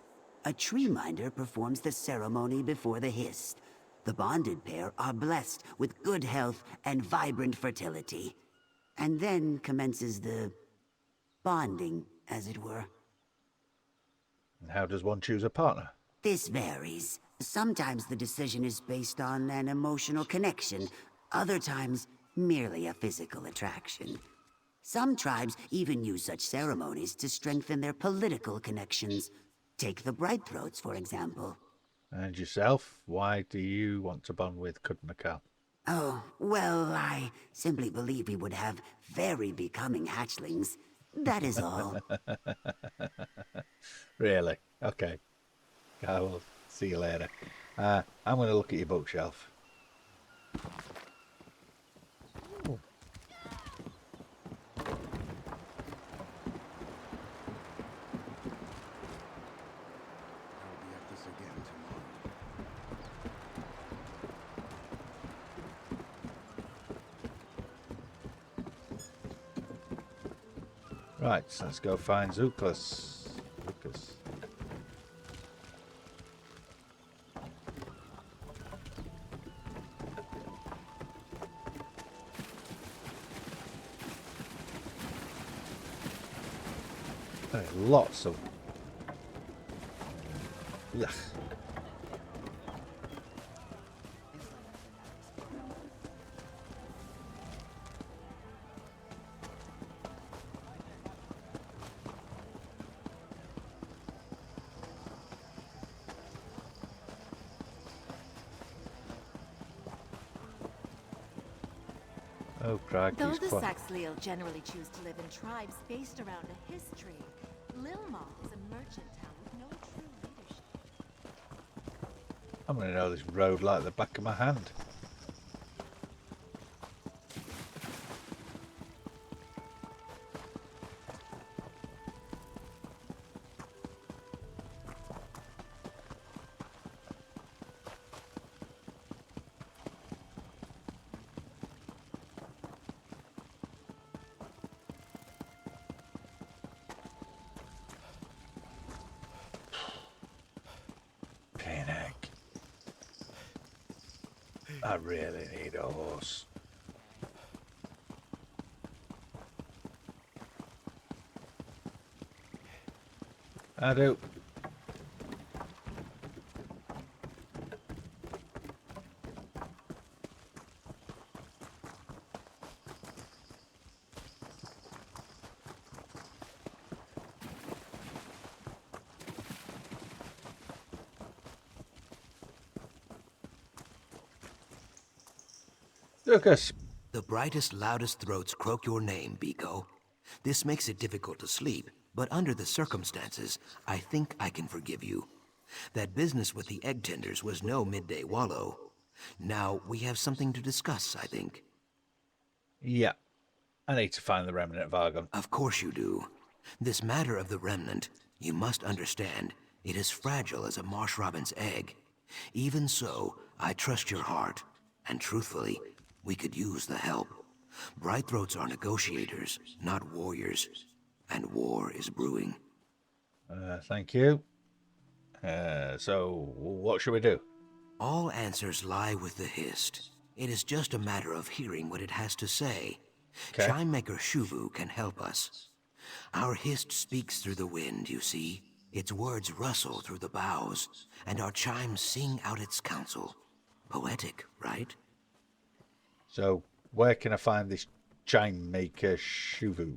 A tree minder performs the ceremony before the Hist. The bonded pair are blessed with good health and vibrant fertility. And then commences the bonding, as it were. And how does one choose a partner? This varies. Sometimes the decision is based on an emotional connection. Other times, merely a physical attraction. Some tribes even use such ceremonies to strengthen their political connections. Take the Brightthroats, for example. And yourself? Why do you want to bond with Kudnakal? Oh, well, I simply believe we would have very becoming hatchlings. That is all. Really? Okay. I will see you later. I'm going to look at your bookshelf. Right, so let's go find Zuklas. Lucas. Lots of... Yuck. Oh, crikey, Though he's the quite... Saxhleel generally choose to live in tribes based around a history, Lilmoth is a merchant town with no true leadership. I'm going to know this road like the back of my hand. Pinnock. I really need a horse. I do. Lucas. The brightest, loudest throats croak your name, Biko. This makes it difficult to sleep, but under the circumstances, I think I can forgive you. That business with the egg tenders was no midday wallow. Now we have something to discuss, I think. Yeah. I need to find the remnant of Argon. Of course you do. This matter of the remnant, you must understand, it is fragile as a marsh robin's egg. Even so, I trust your heart, and truthfully, we could use the help. Brightthroats are negotiators, not warriors, and war is brewing. Thank you. So, what should we do? All answers lie with the Hist. It is just a matter of hearing what it has to say. Okay. Chime Maker Shuvu can help us. Our Hist speaks through the wind, you see. Its words rustle through the boughs, and our chimes sing out its counsel. Poetic, right? So, where can I find this chime maker Shuvu?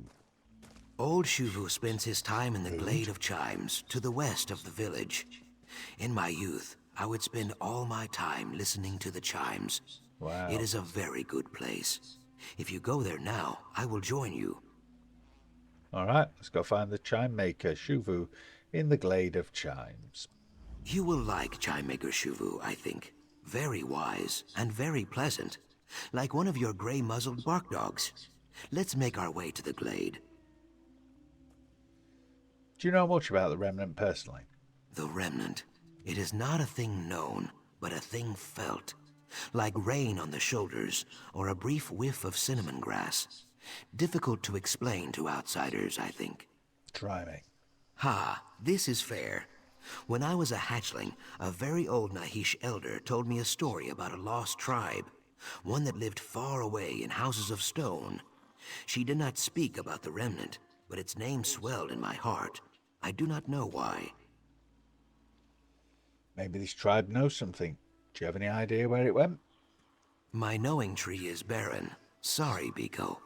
Old Shuvu spends his time in the glade of Chimes, to the west of the village. In my youth, I would spend all my time listening to the chimes. Wow. It is a very good place. If you go there now, I will join you. All right, let's go find the chime maker Shuvu in the glade of Chimes. You will like Chime Maker Shuvu, I think. Very wise and very pleasant. Like one of your gray-muzzled bark dogs. Let's make our way to the glade. Do you know much about the remnant personally? The remnant. It is not a thing known, but a thing felt. Like rain on the shoulders, or a brief whiff of cinnamon grass. Difficult to explain to outsiders, I think. Try me. Ha, this is fair. When I was a hatchling, a very old Nahish elder told me a story about a lost tribe. One that lived far away in houses of stone. She did not speak about the remnant, but its name swelled in my heart. I do not know why. Maybe this tribe knows something. Do you have any idea where it went? My knowing tree is barren. Sorry, Biko.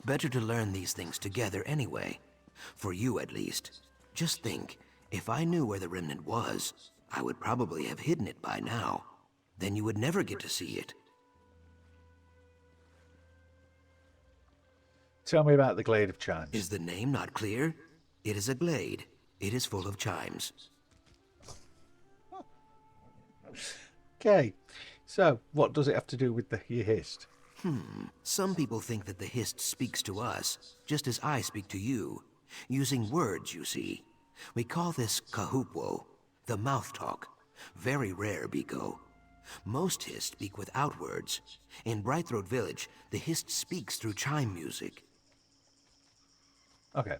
Better to learn these things together anyway. For you, at least. Just think, if I knew where the remnant was, I would probably have hidden it by now. Then you would never get to see it. Tell me about the glade of Chimes. Is the name not clear? It is a glade. It is full of chimes. Okay, so what does it have to do with the Hist? Some people think that the Hist speaks to us, just as I speak to you. Using words, you see. We call this kahupwo, the mouth talk. Very rare, Biko. Most Hist speak without words. In Brightthroat Village, the Hist speaks through chime music. Okay,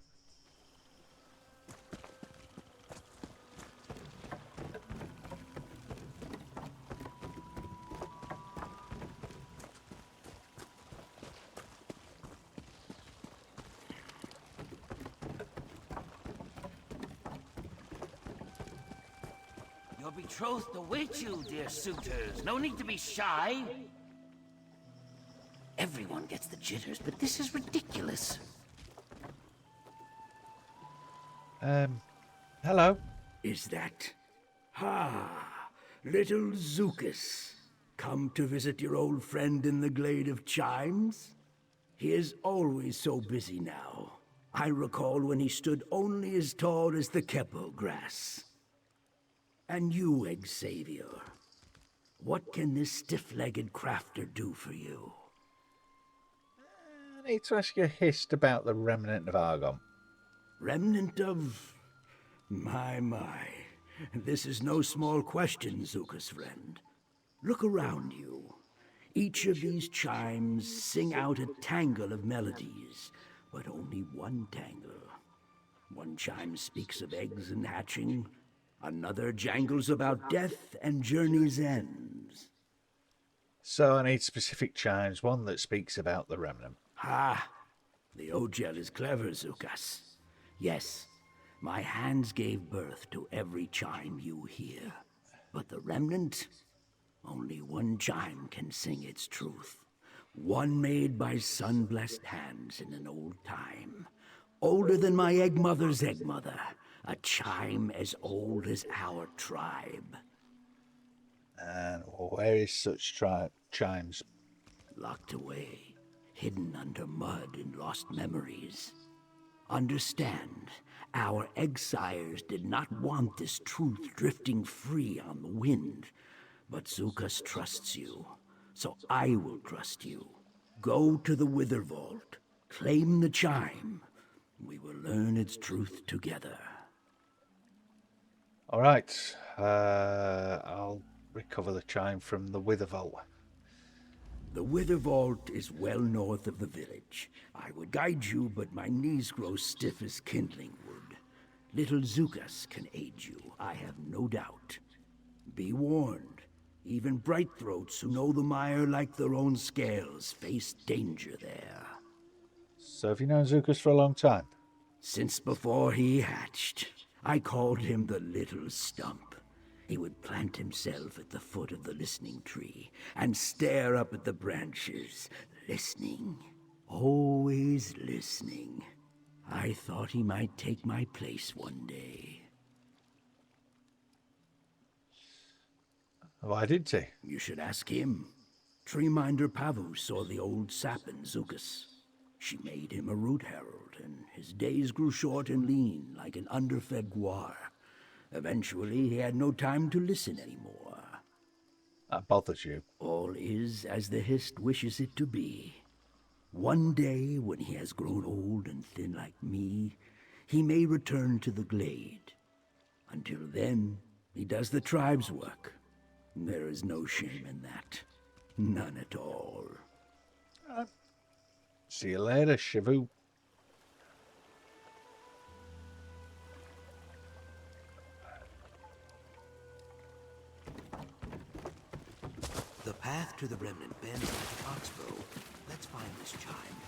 betrothed await you, dear suitors. No need to be shy. Everyone gets the jitters, but this is ridiculous. Hello. Is that... little Zukas. Come to visit your old friend in the glade of Chimes? He is always so busy now. I recall when he stood only as tall as the kepo grass. And you, Xavier, what can this stiff-legged crafter do for you? I need to ask you a hist about the remnant of Argon. Remnant of... My. This is no small question, Zuka's friend. Look around you. Each of these chimes sing out a tangle of melodies, but only one tangle. One chime speaks of eggs and hatching. Another jangles about death and journey's ends. So I need specific chimes, one that speaks about the remnant. The Ogel is clever, Zukas. Yes, my hands gave birth to every chime you hear. But the remnant, only one chime can sing its truth. One made by sun-blessed hands in an old time. Older than my egg mother's egg mother. A chime as old as our tribe. And where is such chimes? Locked away, hidden under mud and lost memories. Understand, our egg-sires did not want this truth drifting free on the wind. But Zukas trusts you, so I will trust you. Go to the Wither Vault, claim the chime. We will learn its truth together. All right, I'll recover the chime from the Wither Vault. The Wither Vault is well north of the village. I would guide you, but my knees grow stiff as kindling wood. Little Zukas can aid you, I have no doubt. Be warned, even bright throats who know the mire like their own scales face danger there. So have you known Zukas for a long time? Since before he hatched. I called him the Little Stump. He would plant himself at the foot of the listening tree and stare up at the branches, listening. Always listening. I thought he might take my place one day. Why didn't he? You should ask him. Treeminder Pavu saw the old sap in Zukas. She made him a root herald, and his days grew short and lean like an underfed guar. Eventually, he had no time to listen anymore. That bothers you. All is as the Hist wishes it to be. One day, when he has grown old and thin like me, he may return to the glade. Until then, he does the tribe's work. There is no shame in that. None at all. See you later, Shivu. The path to the remnant bends like an oxbow. Let's find this chime.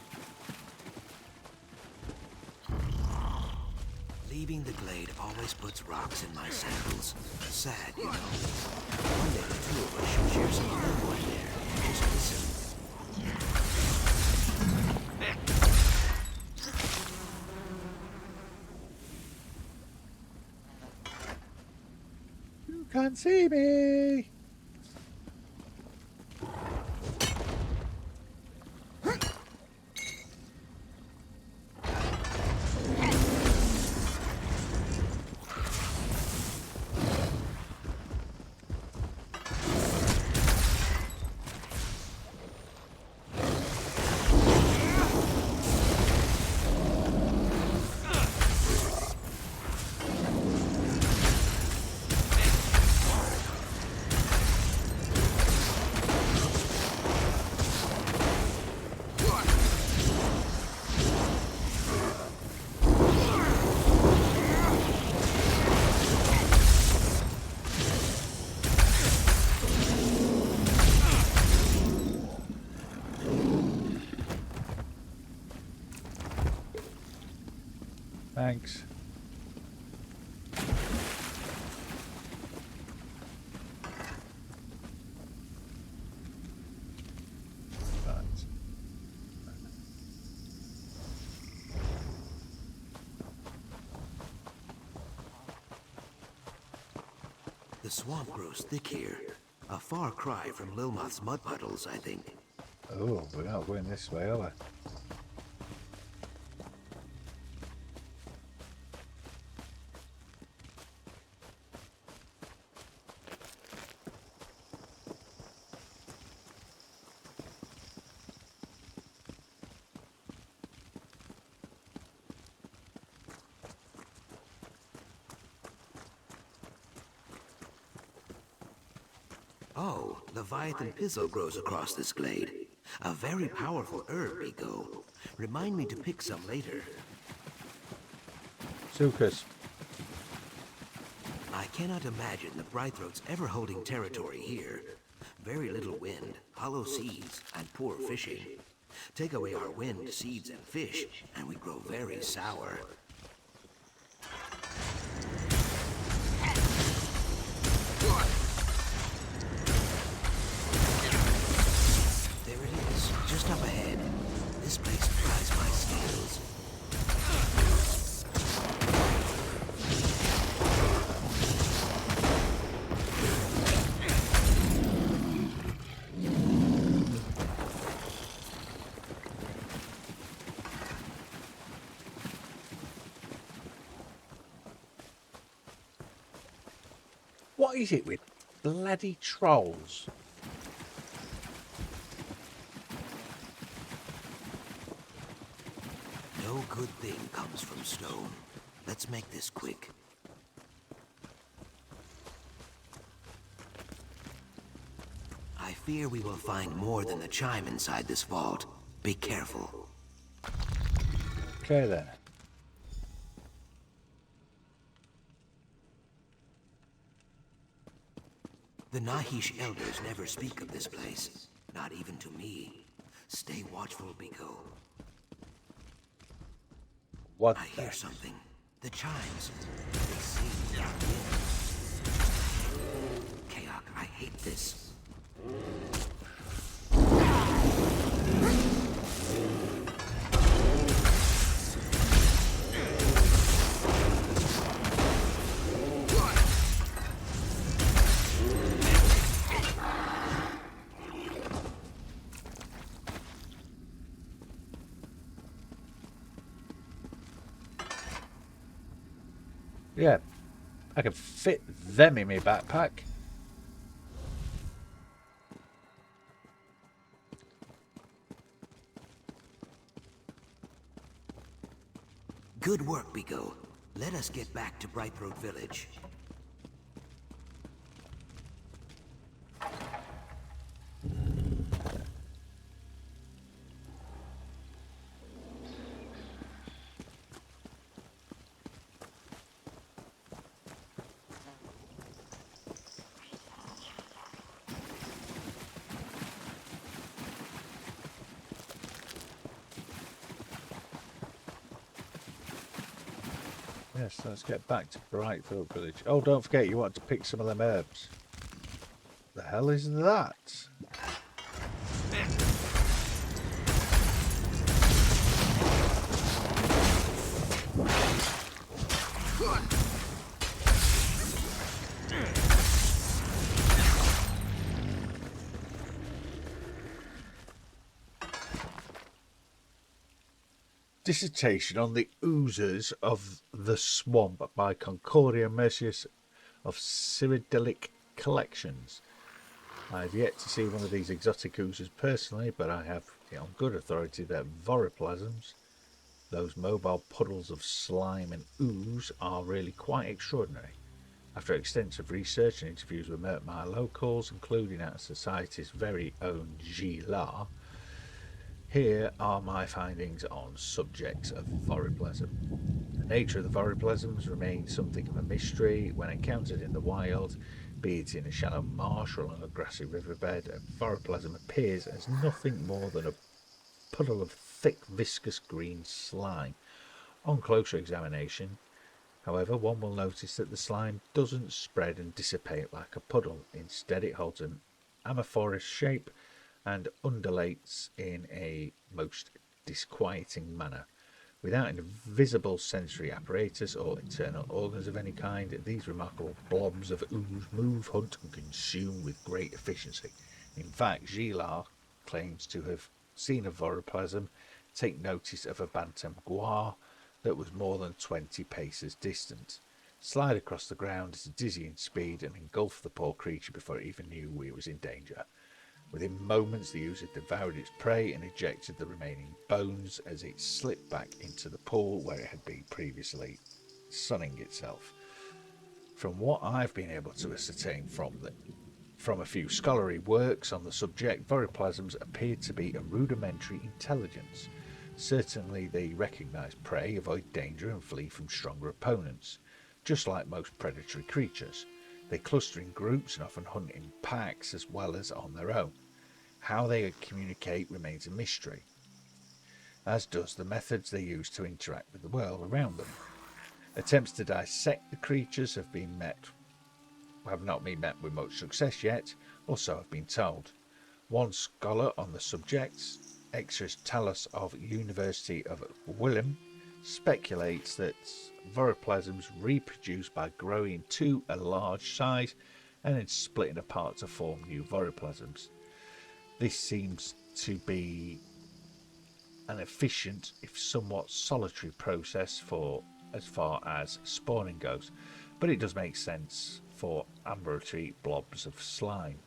Leaving the glade always puts rocks in my sandals. Sad, you know. One day the two of us should share some homewood there. Just listen. You can't see me. Thanks. swamp grows thick here. A far cry from Lilmoth's mud puddles, I think. Oh, we're not going this way, are we? Oh, Leviathan Pizzle grows across this glade. A very powerful herb, Biko. Remind me to pick some later. Sukas. I cannot imagine the Brightthroats ever holding territory here. Very little wind, hollow seas, and poor fishing. Take away our wind, seeds, and fish, and we grow very sour. There it is, just up ahead. This place tries my skills. What is it with bloody trolls? No good thing comes from stone. Let's make this quick. I fear we will find more than the chime inside this vault. Be careful. Okay then. The Nahish elders never speak of this place. Not even to me. Stay watchful, Biko. What? I hear something. The chimes. They sing without wind. Kaok, I hate this. Yeah, I can fit them in my backpack. Good work, Biko. Let us get back to Brightthroat Village. Yes, let's get back to Brightfield Village. Oh, don't forget you want to pick some of them herbs. The hell is that? Dissertation on the oozes of the swamp by Concordia Mercius of Cyrodilic Collections. I've yet to see one of these exotic oozes personally, but I have on good authority that voroplasms, those mobile puddles of slime and ooze, are really quite extraordinary. After extensive research and interviews with Murkmire locals, including our society's very own Gila, here are my findings on subjects of voroplasm. The nature of the voroplasms remains something of a mystery. When encountered in the wild, be it in a shallow marsh or on a grassy riverbed, a voroplasm appears as nothing more than a puddle of thick, viscous green slime. On closer examination, however, one will notice that the slime doesn't spread and dissipate like a puddle. Instead, it holds an amorphous shape and undulates in a most disquieting manner, Without an visible sensory apparatus or internal organs of any kind, these remarkable blobs of ooze move, hunt, and consume with great efficiency. In fact, Gilar claims to have seen a voroplasm take notice of a bantam guar that was more than 20 paces distant, slide across the ground at a dizzying speed, and engulf the poor creature before it even knew we was in danger. Within moments, the ooze had devoured its prey and ejected the remaining bones as it slipped back into the pool where it had been previously sunning itself. From what I've been able to ascertain from a few scholarly works on the subject, voroplasms appear to be a rudimentary intelligence. Certainly they recognise prey, avoid danger, and flee from stronger opponents, just like most predatory creatures. They cluster in groups and often hunt in packs as well as on their own. How they communicate remains a mystery, as does the methods they use to interact with the world around them. Attempts to dissect the creatures have not been met with much success yet, or so I've been told. One scholar on the subject, Exris Talos of University of Willem, speculates that voroplasms reproduce by growing to a large size and then splitting apart to form new voroplasms. This seems to be an efficient, if somewhat solitary process for as far as spawning goes, but it does make sense for ambulatory blobs of slime.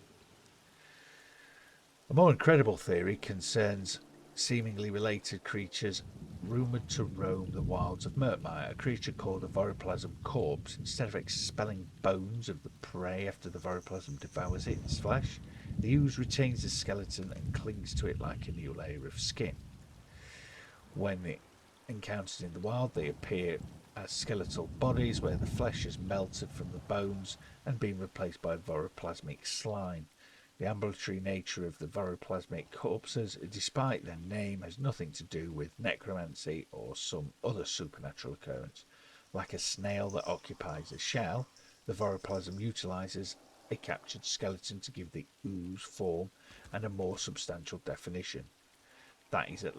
A more incredible theory concerns seemingly related creatures rumoured to roam the wilds of Murkmire, a creature called a voroplasm corpse. Instead of expelling bones of the prey after the voroplasm devours its flesh, the ooze retains the skeleton and clings to it like a new layer of skin. When encountered in the wild, they appear as skeletal bodies where the flesh has melted from the bones and been replaced by voroplasmic slime. The ambulatory nature of the voroplasmic corpses, despite their name, has nothing to do with necromancy or some other supernatural occurrence. Like a snail that occupies a shell, the voroplasm utilises a captured skeleton to give the ooze form and a more substantial definition. That at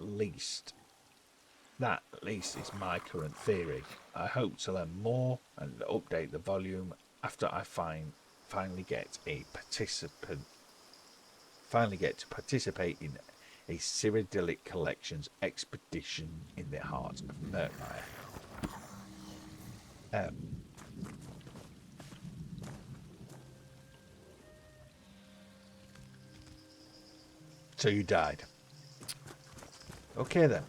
least is my current theory. I hope to learn more and update the volume after I finally get to participate in a Cyrodilic collections expedition in the heart of Murkmire. So you died. Okay then.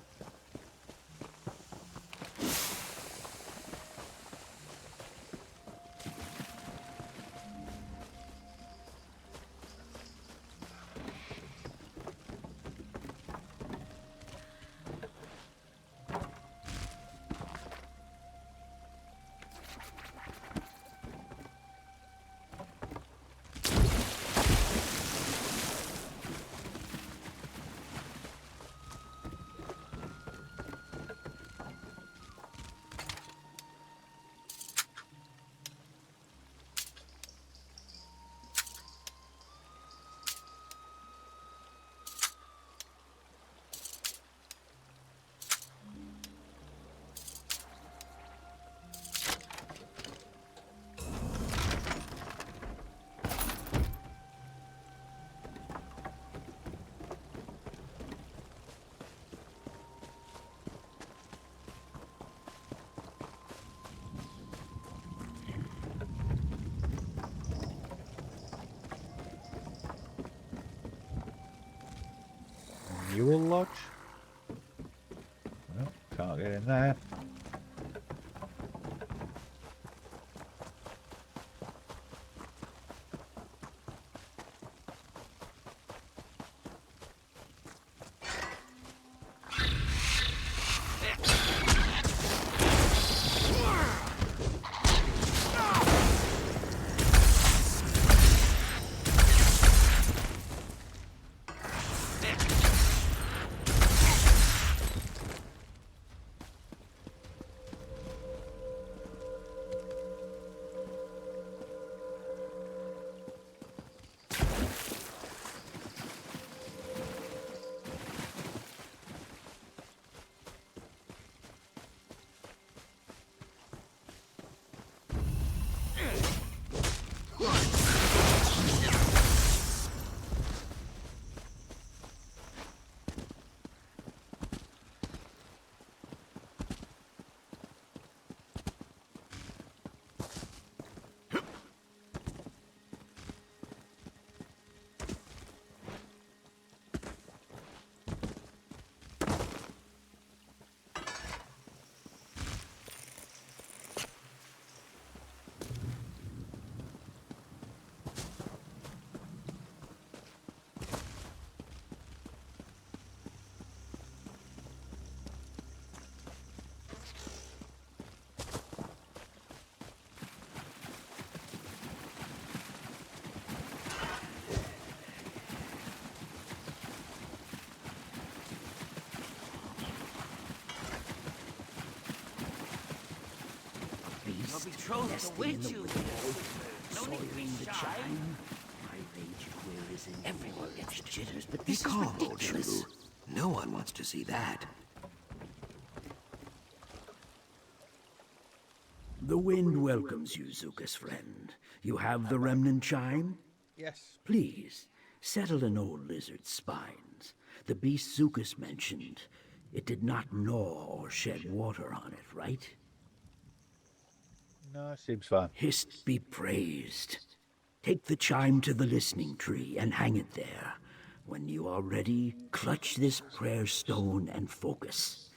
Mule Lodge? Well, can't get in there. betrothed to witch you. No need to be the shy. chime. My raging will is in Everyone gets jitters, but Be this is calm, old ridiculous. Shuvu. No one wants to see that. The wind welcomes you, Zuka's friend. You have the remnant chime? Yes. Please, settle an old lizard's spines. The beast Zukas mentioned, it did not gnaw or shed water on it, right? No, seems fine. Hist be praised. Take the chime to the listening tree and hang it there. When you are ready, clutch this prayer stone and focus.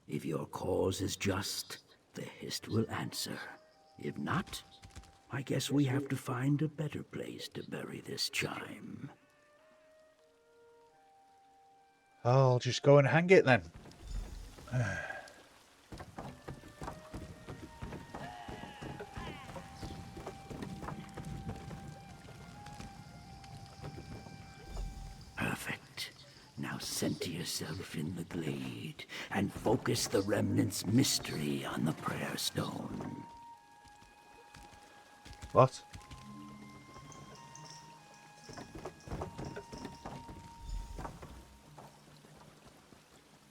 If your cause is just, the Hist will answer. If not, I guess we have to find a better place to bury this chime. I'll just go and hang it then. Perfect. Now center yourself in the glade and focus the remnant's mystery on the prayer stone. What?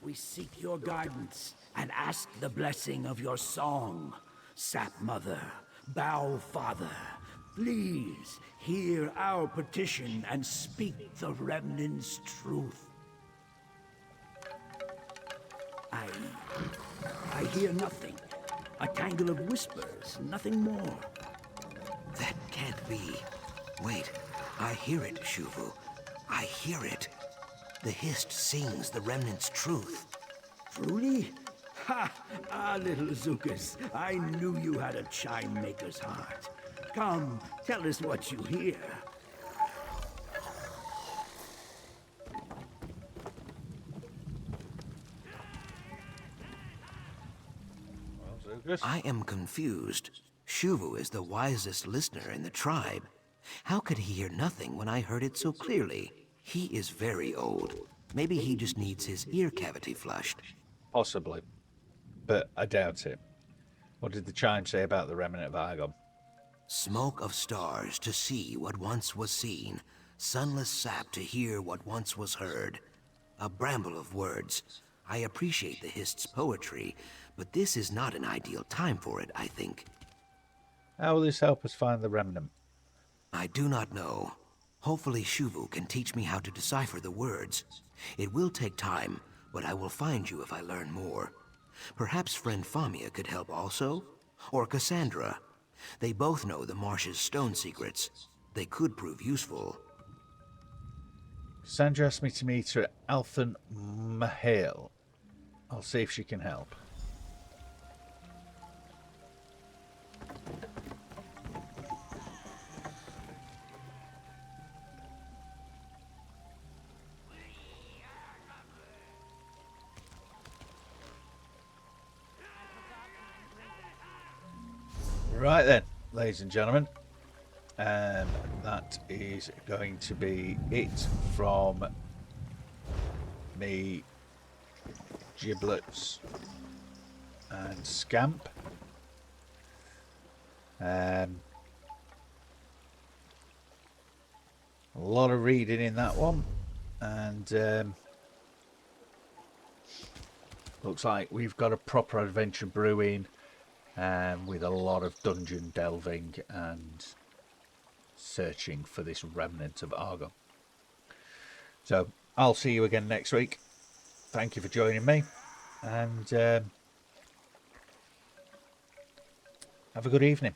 We seek your guidance and ask the blessing of your song. Sap Mother, Bow Father, please hear our petition and speak the remnant's truth. I hear nothing. A tangle of whispers, nothing more. That can't be. Wait, I hear it, Shuvu. I hear it. The Hist sings the remnant's truth. Truly? Ha! Ah, little Zukas, I knew you had a chime maker's heart. Come, tell us what you hear. I am confused. Shuvu is the wisest listener in the tribe. How could he hear nothing when I heard it so clearly? He is very old. Maybe he just needs his ear cavity flushed. Possibly. But I doubt it. What did the chime say about the remnant of Argon? Smoke of stars to see what once was seen. Sunless sap to hear what once was heard. A bramble of words. I appreciate the Hist's poetry, but this is not an ideal time for it, I think. How will this help us find the remnant? I do not know. Hopefully Shuvu can teach me how to decipher the words. It will take time, but I will find you if I learn more. Perhaps friend Famia could help also? Or Cassandra. They both know the marsh's stone secrets. They could prove useful. Cassandra asked me to meet her at Althan Mahale. I'll see if she can help. Right then, ladies and gentlemen, that is going to be it from me, Giblets and Scamp. A lot of reading in that one, and looks like we've got a proper adventure brewing. With a lot of dungeon delving and searching for this remnant of Argon. So I'll see you again next week. Thank you for joining me, and have a good evening.